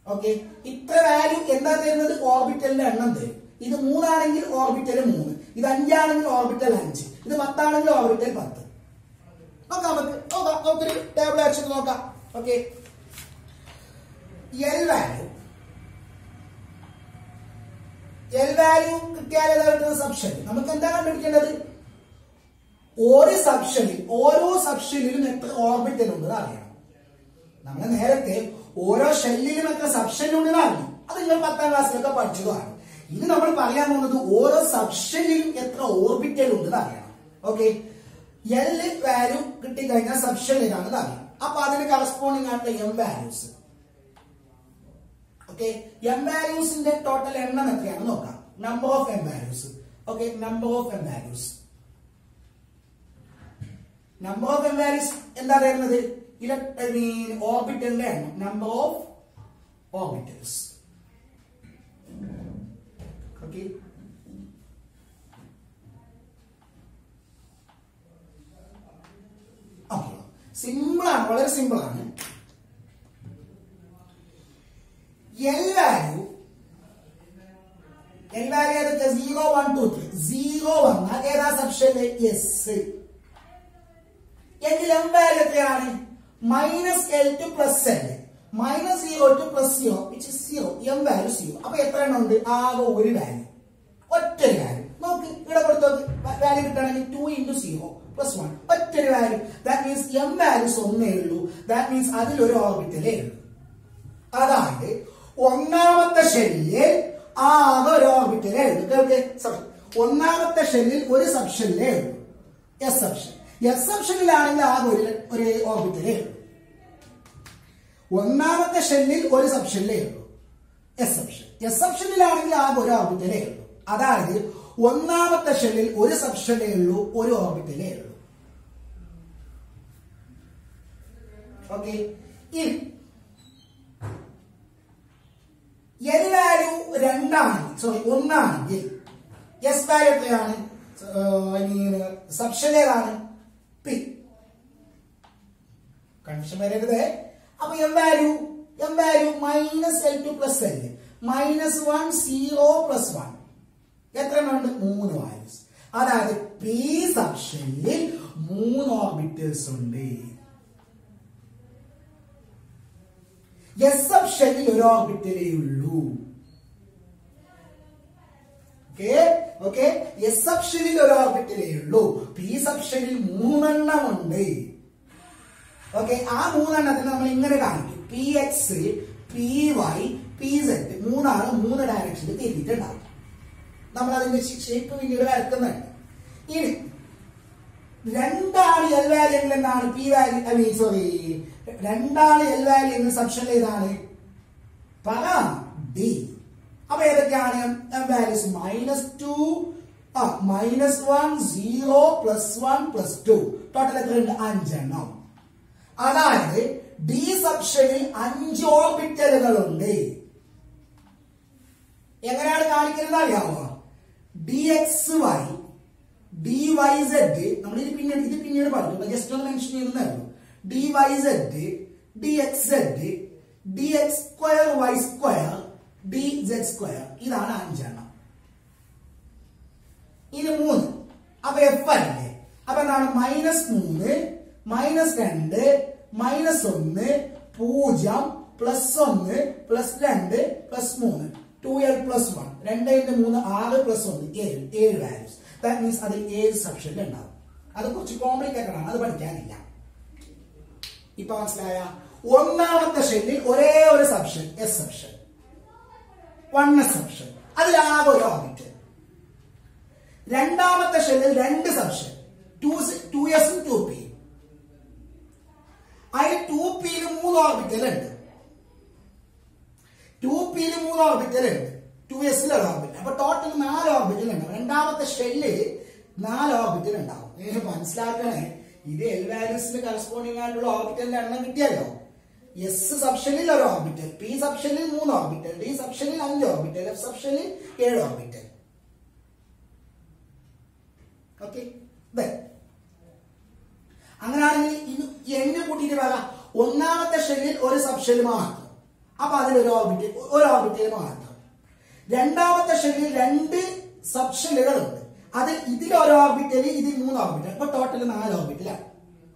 ഓക്കെ, ഇത്ര വാല്യൂ എന്താ തരുന്നത്? ഓർബിറ്റലിന്റെ എണ്ണം തരും. ഇത് 3 ആണെങ്കിൽ ഓർബിറ്റൽ 3, ഇത് 5 ആണെങ്കിൽ ഓർബിറ്റൽ 5, ഇത് 10 ആണെങ്കിൽ ഓർബിറ്റൽ 10. നോക്കാം, നമുക്കൊരു ടേബിൾ ആക്ഷൻ നോക്കാം. ഓക്കെ, എൽ വാല്യൂ കിട്ടിയാൽ ഏതായിട്ട് സബ്ഷൻ നമുക്ക് എന്താ കണ്ടുപിടിക്കേണ്ടത്? ഓരോ സബ്ഷനിലും എത്ര ഓർബിറ്റൽ ഉണ്ടെന്ന് അറിയണം. നമ്മൾ നേരത്തെ ഓരോ ഷെല്ലിലും എത്ര സബ്ഷൻ ഉണ്ടെന്ന് അറിഞ്ഞു. അത് നിങ്ങൾ 10ാം ക്ലാസ്സിലൊക്കെ പഠിച്ചതാണ്. ഇനി നമ്മൾ പറയാൻ പോകുന്നത് ഓരോ സബ്ഷനിലും എത്ര ഓർബിറ്റൽ ഉണ്ടെന്ന് അറിയണം. ഓക്കെ, എൽ വാല്യൂ കിട്ടിക്കഴിഞ്ഞാൽ സബ്ഷൻ ഏതാണെന്ന് അറിയാം. അപ്പൊ അതിന് കറസ്പോണ്ടിങ് ആയിട്ടുള്ള എം വാല്യൂസ്. ഓക്കെ, എം വാല്യൂസിന്റെ ടോട്ടൽ എണ്ണം എത്രയാണെന്ന് നോക്കാം. Number of M values. Okay, number of M values എന്താ പറയുന്നത്? ഓർബിറ്റലിന്റെ എണ്ണം, number of orbitals. Okay, simple ആണ്, വളരെ സിമ്പിൾ ആണ്. എൽ വാല്യൂ ഏതൊക്കെ? 0, 1, 2, 3. 0 വന്നാൽ ഏതാ സബ്ഷന്? എസ്. എങ്കിൽ എം വാല്യൂ എത്രയാണ്? -L to +L, -0 to +0, which is 0. M value 0. അപ്പൊ എത്ര എണ്ണം ഉണ്ട്? ആകെ ഒരു വാല്യൂ, ഒറ്റൊരു വാല്യൂ. നോക്ക്, ഇവിടെ കൊടുത്തു വാല്യൂ കിട്ടണമെങ്കിൽ 2 × 0 + 1, ഒറ്റൊരു value. That means M values ഒന്നേ ഉള്ളൂ. ദാറ്റ് മീൻസ് അതിലൊരു ഓർബിറ്റലേ ഉള്ളൂ. അതായത് ഒന്നാമത്തെ ഷെല്ലിൽ ആകെ ഒരു ഓർബിറ്റലേ ഉള്ളൂ. സോറി, ഒന്നാമത്തെ ഷെല്ലിൽ ഒരു സബ്ഷനിലേ ഉള്ളൂ, എസ് സബ്ഷൻ. എസ് സബ്ഷനിലാണെങ്കിൽ ആകെ ഒരു ഓർബിറ്റലേ ഉള്ളൂ. ഒന്നാമത്തെ ഷെല്ലിൽ ഒരു സബ്ഷനിലേ ഉള്ളൂ, എസ് സബ്ഷൻ. എസ് സബ്ഷനിലാണെങ്കിൽ ആകെ ഒരു ഓർബിറ്റലേ ഉള്ളൂ. അതായത് ഒന്നാമത്തെ ഷെല്ലിൽ ഒരു സബ്ഷനിലേ ഉള്ളൂ, ഒരു ഓർബിറ്റലേ ഉള്ളൂ. ഓക്കെ, എൽ വാല്യൂ 2 ആണെങ്കിൽ, സോറി 1 ആണെങ്കിൽ എസ് വാല്യൂ എത്രയാണ്? സബ്ഷൻ ഏതാണ്? പി. കൺഫ്യൂഷൻ വരരുത്. അപ്പൊ M value -L to +L, -1, 0, +1, എത്ര ഉണ്ട്? 3 വാല്യൂസ്. അതായത് പി സബ്ഷനിൽ 3 ഓർബിറ്റൽസ് ഉണ്ട്. എസ് സബ്ഷനിൽ ഒരു ഓർബിറ്റലേ ഉള്ളൂ. ഓക്കെ, എസ് സബ്ഷനിൽ ഒരു ഓർബിറ്റലേ ഉള്ളൂ. പി സബ്ഷനിൽ 3 എണ്ണം ഉണ്ട്. ഓക്കെ, ആ 3 എണ്ണത്തിന് നമ്മൾ ഇങ്ങനെ കാണിക്കും. PX, PY, PZ 3 ഡയറക്ഷനിൽ തിരിഞ്ഞിട്ടുണ്ടാവും. നമ്മൾ അതിന്റെ ഷേപ്പ് പിന്നീട് വരക്കുന്നുണ്ട്. ഇനി 2 ആണ് എൽ വാല്യൂ എങ്കിൽ എന്താണ്? പി വാല്യൂ, 2 ആണ് എൽ വാല്യൂ എന്ന സബ്ഷൻ ഏതാണ്? പറ, ഡി. അപ്പൊ ഏതൊക്കെയാണ് എം വാല്യൂസ്? -2, -1, 0, +1, +2, ടോട്ടൽ എത്രയുണ്ട്? 5 എണ്ണം. അതായത് ഡി സബ്ഷനിൽ 5 ഓർബിറ്റലുകളുണ്ട്. എങ്ങനെയാണ് കാണിക്കുന്നത് അറിയാമോ? DXY, DYZ, നമ്മൾ ഇത് പിന്നീട് പഠിക്കും, ജസ്റ്റ് ഒന്ന് mention ചെയ്യുന്നതല്ലോ. DYZ, DXZ, DX2Y2, DZ2, ഇതാണ് 5 എണ്ണം. ഇനി 3. അപ്പൊ F അല്ലേ? അപ്പൊ എന്താണ്? -3, -2, -1, 0, +1, +1, +2, +3, 2L + 1, 2 × 3 6 +1 7 വാല്യൂസ്. ദാറ്റ് മീൻസ് അതിൽ 7 സബ്ഷനിൽ ഉണ്ടാവും. അത് കുറച്ച് കോംപ്ലിക്കേറ്റഡ് ആണ്, അത് പഠിക്കാനില്ല. ഇപ്പൊ മനസ്സിലായ? ഒന്നാമത്തെ ഷെല്ലിൽ ഒരേ ഒരു സബ്ഷൻ, എസ് സബ്ഷൻ, 1s സബ്ഷൻ, അതിലാകെ ഒരു ഓർബിറ്റൽ. രണ്ടാമത്തെ ഷെല്ലിൽ 2 സബ്ഷൻ, 2s ഉം 2p. അതിൽ 2pയിൽ 3 ഓർബിറ്റൽ ഉണ്ട്. 2pയിൽ 3 ഓർബിറ്റൽ ഉണ്ട്, 2sൽ ഒരു ഓർബിറ്റൽ. അപ്പൊ ടോട്ടൽ 4 ഓർബിറ്റൽ ഉണ്ടാവും. രണ്ടാമത്തെ ഷെല്ലിൽ 4 ഓർബിറ്റൽ ഉണ്ടാവും. മനസ്സിലാക്കണേ, ഇത് എൽ വാല്യൂസിന് കറസ്പോണ്ടിങ് ആയിട്ടുള്ള ഓർബിറ്റലിന്റെ എണ്ണം കിട്ടിയല്ലോ. എസ് സബ്ഷനിൽ ഒരു ഓർബിറ്റൽ, പി സബ്ഷനിൽ 3 ഓർബിറ്റൽ, ഡി സബ്ഷനിൽ 5 ഓർബിറ്റൽ, എഫ് സബ്ഷനിൽ 7 ഓർബിറ്റൽ. ഓക്കെ, അങ്ങനെയാണെങ്കിൽ ഇത് എണ്ണ കൂട്ടിയിട്ട് പറയാം. ഒന്നാമത്തെ ഷെല്ലിൽ ഒരു സബ്ഷെൽ മാത്രം, അപ്പൊ അതിലൊരു ഓർബിറ്റൽ മാത്രം. രണ്ടാമത്തെ ഷെല്ലിൽ 2 സബ്ഷെല്ലുകളുണ്ട്, അതിൽ ഇതിൽ ഒരു ഓർബിറ്റൽ, ഇതിൽ 3 ഓർബിറ്റൽ, അപ്പൊ ടോട്ടൽ 4 ഓർബിറ്റലാണ്.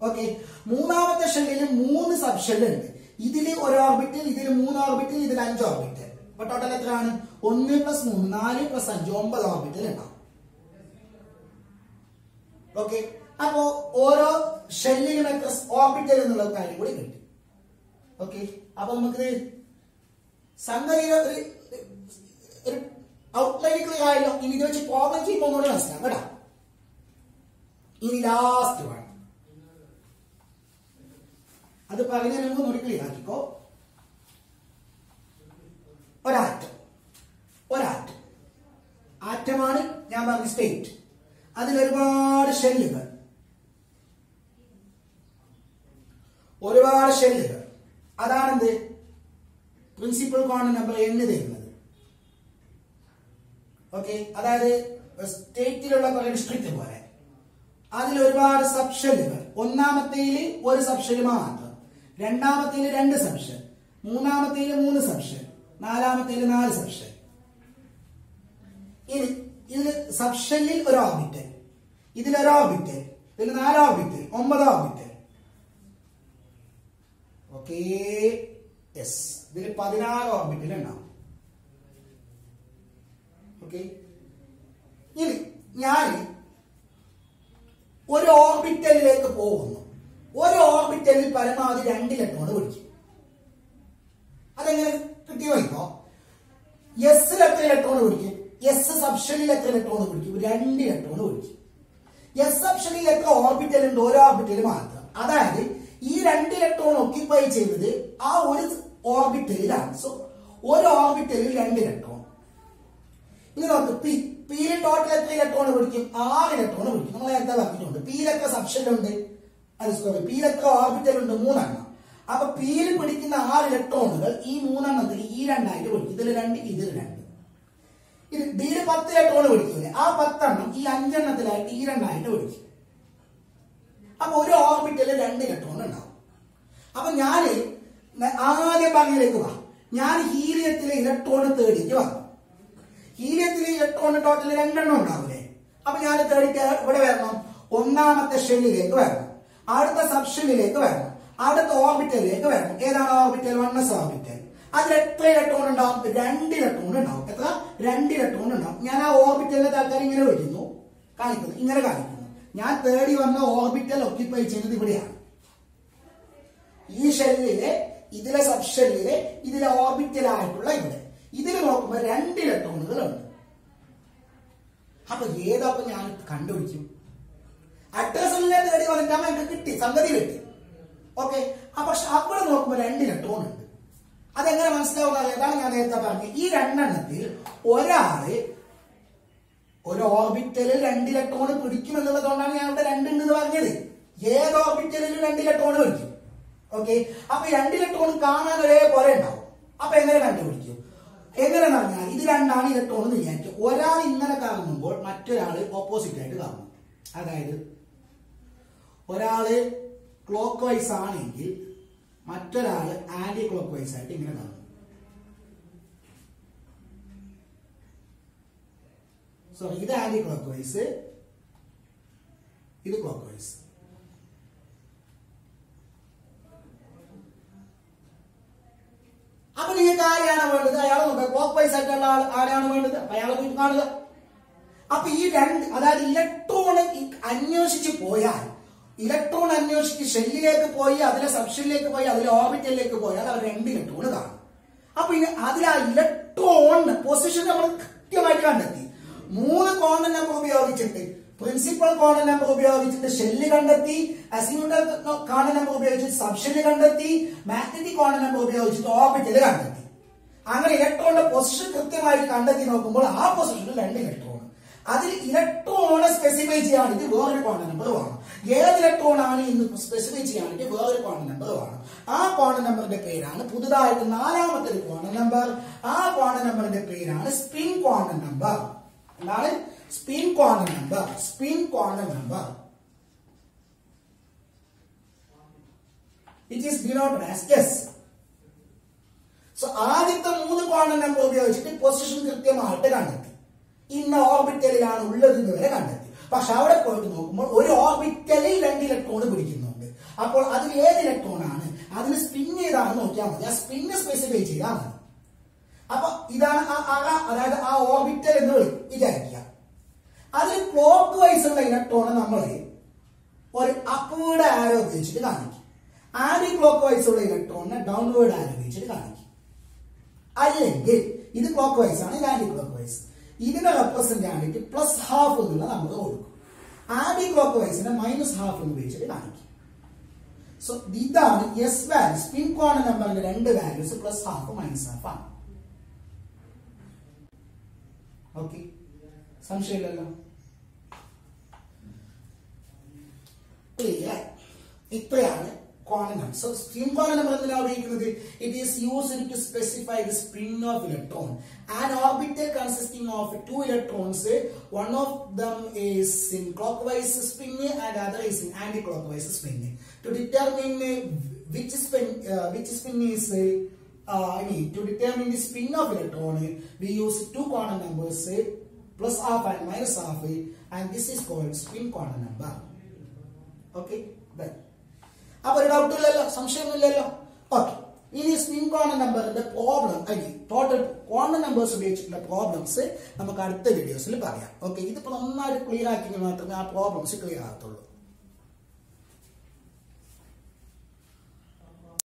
ഓക്കെ, മൂന്നാമത്തെ ഷെല്ലിൽ 3 സബ്ഷെൽ ഉണ്ട്, ഇതിൽ ഒരു ഓർബിറ്റൽ, ഇതിൽ 3 ഓർബിറ്റൽ, ഇതിൽ 5 ഓർബിറ്റൽ, അപ്പൊ ടോട്ടൽ എത്രയാണ്? 1 + 3 4 + 5 9 ഓർബിറ്റൽ ഉണ്ടാവും. ഓക്കെ, അപ്പോ ഓരോ ഷെല്ലിനും എത്ര ഓർബിറ്റൽ എന്നുള്ള കാര്യം കൂടി കിട്ടി. ഓക്കെ, അപ്പൊ നമുക്ക് സംഗതി ഒരു ഔട്ട്ലൈൻ ക്ലിയർ ആയല്ലോ. ഇനി ഇത് വെച്ച് പ്രോബ്ലം ചെയ്യുമ്പോൾ ഒന്നുകൂടെ മനസ്സിലാക്കാം കേട്ടോ. ഇനി ലാസ്റ്റ് വേണം അത് പറഞ്ഞാൽ നമുക്ക് ഒന്നുകൂടി ക്ലിയർ ആക്കിക്കോ. ആറ്റമാണ് ഞാൻ പറഞ്ഞ സ്റ്റേറ്റ്. അതിലൊരുപാട് ഷെല്ലുകൾ, അതാണെന്ത് പ്രിൻസിപ്പൽ ക്വാണ്ടം നമ്പർ n തരുന്നത്. ഓക്കെ, അതായത് സ്റ്റേറ്റിലുള്ള കുറെ ഡിസ്ട്രിക്റ്റ് പോലെ അതിൽ ഒരുപാട് സബ്ഷെല്ലുകൾ. ഒന്നാമത്തേൽ ഒരു സബ്ഷെൽ മാത്രം, രണ്ടാമത്തേൽ 2 സബ്ഷെൽ, മൂന്നാമത്തേൽ 3 സബ്ഷെൽ, നാലാമത്തേൽ 4 സബ്ഷെൽ. ഇതിൽ സബ്ഷെല്ലിൽ ഒരു ഓർബിറ്റൽ, ഇതിലൊരു ഓർബിറ്റൽ, ഇതിൽ 4 ഓർബിറ്റൽ, 9 ഓർബിറ്റൽ. ഓക്കെ, യെസ്, ഇതിൽ 16 ഓർബിറ്റൽ ഉണ്ടാവും. ഓക്കെ, ഇനി ഞാൻ ഒരു ഓർബിറ്റലിലേക്ക് പോകുന്നു. ഒരു ഓർബിറ്റലിൽ പരമാവധി 2 ഇലക്ട്രോൺ പിടിക്കും. അതെങ്ങനെ കിട്ടിയോ? ഇപ്പോ എസിൽ എത്ര ഇലക്ട്രോൺ പിടിക്കും? എസ് സബ്ഷനിൽ എത്ര ഇലക്ട്രോൺ പിടിക്കും? 2 ഇലക്ട്രോൺ പിടിക്കും. എസ് സബ്ഷനിൽ എത്ര ഓർബിറ്റൽ ഉണ്ട്? ഒരു ഓർബിറ്റൽ മാത്രം. അതായത് ഈ 2 ഇലക്ട്രോൺ ഒക്യുപ്പൈ ചെയ്യുന്നത് ആ ഒരു ഓർബിറ്റലിലാണ്. സോ ഒരു ഓർബിറ്റലിൽ 2 ഇലക്ട്രോൺ. ഇനി നോക്ക്, പിയിൽ ടോട്ടൽ എത്ര ഇലക്ട്രോൺ പിടിക്കും? 6 ഇലക്ട്രോൺ പിടിക്കും. നമ്മൾ നേരത്തെ പറഞ്ഞിട്ടുണ്ട്. പിയിൽ എത്ര സബ്ഷെല്ലുണ്ട്? പിയിൽ എത്ര ഓർബിറ്റൽ ഉണ്ട്? 3 എണ്ണം. അപ്പൊ പിയിൽ പിടിക്കുന്ന 6 ഇലക്ട്രോണുകൾ ഈ 3 എണ്ണത്തിൽ ഈ 2 ആയിട്ട് പിടിക്കും. ഇതിൽ 2, ഇതിൽ 2. ഇത് ഡിയിൽ 10 ഇലക്ട്രോൺ പിടിക്കൂലേ? ആ 10 എണ്ണം ഈ 5 എണ്ണത്തിലായിട്ട് ഈ 2 ആയിട്ട് പിടിക്കും. അപ്പൊ ഒരു ഓർബിറ്റലിൽ 2 ഇലക്ട്രോൺ ഉണ്ടാവും. അപ്പൊ ഞാന് ആദ്യം പറഞ്ഞതിലേക്ക് വാ. ഞാൻ ഹീലിയത്തിലെ ഇലക്ട്രോൺ തേടിക്ക് വന്നു. ഹീലിയത്തിലെ ഇലക്ട്രോൺ ടോട്ടൽ 2 എണ്ണം ഉണ്ടാവില്ലേ? അപ്പൊ ഞാൻ തേടിക്ക് ഇവിടെ വരണം. ഒന്നാമത്തെ ഷെല്ലിലേക്ക് വരണം, അടുത്ത സബ്ഷെല്ലിലേക്ക് വരണം, അടുത്ത ഓർബിറ്റലിലേക്ക് വരണം. ഏതാണ് ഓർബിറ്റൽ? 1s orbital. അതിൽ എത്ര ഇലക്ട്രോൺ ഉണ്ടാവും? 2 ഇലക്ട്രോൺ ഉണ്ടാവും. എത്ര? 2 ഇലക്ട്രോൺ ഉണ്ടാവും. ഞാൻ ആ ഓർബിറ്റലിലെ ആൾക്കാർ ഇങ്ങനെ വിളിക്കുന്നു, കാണിക്കുന്നു, ഇങ്ങനെ കാണിക്കുന്നു. ഞാൻ തേടി വന്ന ഓർബിറ്റൽ ഒക്യുപ്പൈ ചെയ്യുന്നത് ഇവിടെയാണ്. ഈ ഷെല്ലിലെ, ഇതിലെ സബ്ഷെല്ലിലെ, ഇതിലെ ഓർബിറ്റലായിട്ടുള്ള ഇവിടെ. ഇതിൽ നോക്കുമ്പോൾ 2 ഇലക്ട്രോണുകൾ ഉണ്ട്. അപ്പൊ ഏതപ്പം ഞാൻ കണ്ടുപിടിക്കും? അഡ്രസ്സിനെ തേടി വന്നിട്ടാകുമ്പോ എനിക്ക് കിട്ടി, സംഗതി കിട്ടി. ഓക്കെ, അപ്പൊ അവിടെ നോക്കുമ്പോൾ 2 ഇലക്ട്രോൺ ഉണ്ട്. അതെങ്ങനെ മനസ്സിലാവുക? ഏതാണ് ഞാൻ നേരത്തെ പറഞ്ഞത്. ഈ 2 എണ്ണത്തിൽ ഒരാള് ഒരു ഓർബിറ്റലിൽ 2 ഇലക്ട്രോൺ പിടിക്കും എന്നുള്ളതുകൊണ്ടാണ് ഞാൻ ഇവിടെ 2 ഉണ്ടെന്ന് പറഞ്ഞത്. ഏത് ഓർബിറ്റലിലും 2 ഇലക്ട്രോൺ പിടിക്കും. ഓക്കെ, അപ്പൊ 2 ഇലക്ട്രോൺ കാണാൻ ഒരേപോലെ ഉണ്ടാവും. അപ്പൊ എങ്ങനെ കണ്ടുപിടിക്കും? എങ്ങനെ പറഞ്ഞാൽ ഇത് 2 ഇലക്ട്രോൺ എന്ന് വിചാരിക്കും. ഒരാൾ ഇങ്ങനെ കാണുമ്പോൾ മറ്റൊരാള് ഓപ്പോസിറ്റ് ആയിട്ട് കാണും. അതായത് ഒരാള് ക്ലോക്ക് വൈസ് ആണെങ്കിൽ മറ്റൊരാള് ആന്റി ക്ലോക്ക് വൈസ് ആയിട്ട് ഇങ്ങനെ കാണും. സോറി, ഇത് ആന്റി ക്ലോക്ക് വൈസ്, ഇത് ക്ലോക്ക് വൈസ്. അപ്പൊ നിങ്ങൾക്ക് ആരെയാണ് വേണ്ടത്? അയാളെ നോക്കുക. ക്ലോക്ക് വൈസ് ആയിട്ടുള്ള ആരാണ് വേണ്ടത്? അയാളെ പോയി കാണുക. അപ്പൊ ഈ 2, അതായത് ഇലക്ട്രോൺ അന്വേഷിച്ച് പോയാൽ, ഇലക്ട്രോൺ അന്വേഷിച്ച് ഷെല്ലിലേക്ക് പോയി, അതിലെ സബ്ഷെല്ലിലേക്ക് പോയി, അതിലെ ഓർബിറ്റലിലേക്ക് പോയാൽ അവർ 2 ഇലക്ട്രോൺ കാണും. അപ്പൊ അതിൽ ആ ഇലക്ട്രോൺ പൊസിഷൻ നമ്മൾ കൃത്യമായിട്ട് കണ്ടെത്തി. 3 ക്വാണ്ടം നമ്പർ ഉപയോഗിച്ചിട്ട്, പ്രിൻസിപ്പൽ ക്വാണ്ടം നമ്പർ ഉപയോഗിച്ചിട്ട് ഷെല്ല് കണ്ടെത്തി, അസിമ്യൂട്ടൽ ക്വാണ്ടം നമ്പർ ഉപയോഗിച്ചിട്ട് സബ്ഷെല്ല് കണ്ടെത്തി, മാഗ്നറ്റിക് ക്വാണ്ടം നമ്പർ ഉപയോഗിച്ചിട്ട് ഓർബിറ്റൽ കണ്ടെത്തി. അങ്ങനെ ഇലക്ട്രോണിന്റെ പൊസിഷൻ കൃത്യമായിട്ട് കണ്ടെത്തി നോക്കുമ്പോൾ ആ പൊസിഷനിൽ 2 ഇലക്ട്രോൺ. അതിൽ ഇലക്ട്രോണെ സ്പെസിഫൈ ചെയ്യാൻ ഇത് വേറൊരു ക്വാണ്ടം നമ്പർ വേണം. ഏത് ഇലക്ട്രോൺ ആണ് ഇന്ന് സ്പെസിഫൈ ചെയ്യാനായിട്ട് വേറൊരു ക്വാണ്ടം നമ്പർ വേണം. ആ ക്വാണ്ടം നമ്പറിന്റെ പേരാണ് പുതുതായിട്ട് നാലാമത്തെ ഒരു ക്വാണ്ടം നമ്പർ. ആ ക്വാണ്ടം നമ്പറിന്റെ പേരാണ് സ്പിൻ ക്വാണ്ടം നമ്പർ. എന്താണ്? Spin quantum number. Spin quantum number. It is denoted as S. So ആദ്യത്തെ 3 ക്വാണ്ടം നമ്പർ ഉപയോഗിച്ചിട്ട് പൊസിഷൻ കൃത്യമായിട്ട് കണ്ടെത്തി. ഇന്ന ഓർബിറ്റലിലാണ് ഉള്ളതെന്ന് വരെ കണ്ടെത്തി. പക്ഷെ അവിടെ പോയിട്ട് നോക്കുമ്പോൾ ഒരു ഓർബിറ്റലിൽ 2 ഇലക്ട്രോൺ പിടിക്കുന്നുണ്ട്. അപ്പോൾ അതിൽ ഏത് ഇലക്ട്രോൺ ആണ്, അതിന് സ്പിൻ ചെയ്താണെന്ന് നോക്കിയാൽ മതി. ആ സ്പിന്ന് സ്പെസിഫൈ ചെയ്താൽ മതി. അപ്പൊ ഇതാണ് അതായത് ആ ഓർബിറ്റൽ എന്ന് വിചാരിക്കുക. അതിൽ ക്ലോക്ക് വൈസ് ഉള്ള ഇലക്ട്രോണെ നമ്മൾ ഒരു അപ്വേർഡ് ആരോ ഉപയോഗിച്ചിട്ട് കാണിക്കും. ആന്റി ക്ലോക്ക് വൈസ് ഉള്ള ഇലക്ട്രോണിനെ ഡൗൺവേർഡ് ആരോ ഉപയോഗിച്ചിട്ട് കാണിക്കും. അല്ലെങ്കിൽ ഇത് ക്ലോക്ക് വൈസ് ആണ്, ഇത് ആന്റി ക്ലോക്ക് വൈസ്. ഇതിന്റെ റെപ്രസെന്റാലിറ്റി +½ എന്നുള്ള നമ്പർ കൊടുക്കും. ആന്റി ക്ലോക്ക് വൈസിനെ -½ എന്ന് ഉപയോഗിച്ചിട്ട് കാണിക്കും. സോ ഇതാണ് എസ് വാല്യൂ. സ്പിൻ ക്വാണ്ടം നമ്പറിന്റെ 2 വാല്യൂസ് +½ -½ ആണ്. ഓക്കെ, സംശയമില്ലല്ലോ. ക്ലിയർ? ഇത്രയാണ് quantum number. So spin quantum number എന്തിനാണ് ഉപയോഗിക്കുന്നത്? It is used to specify the spin of electron. An orbital consisting of 2 electrons, one of them is in clockwise spin and other is in anti-clockwise spin. To determine which spin is to determine the spin of electron, we use 2 quantum numbers, +½ and -½, and this is called spin quantum number. Okay, done. അപ്പൊ ഒരു doubt ഇല്ലല്ലോ, സംശയമൊന്നുമില്ലല്ലോ. Okay, ഇനി spin quantum നമ്പറിന്റെ problem total quantum numbers ഉപയോഗിച്ചിട്ടുള്ള problems നമുക്ക് അടുത്ത വീഡിയോസിൽ പറയാം. ഓക്കെ, ഇതിപ്പോ നന്നായിട്ട് ക്ലിയർ ആക്കിയെങ്കിൽ മാത്രമേ ആ പ്രോബ്ലംസ് ക്ലിയർ ആകത്തുള്ളൂ.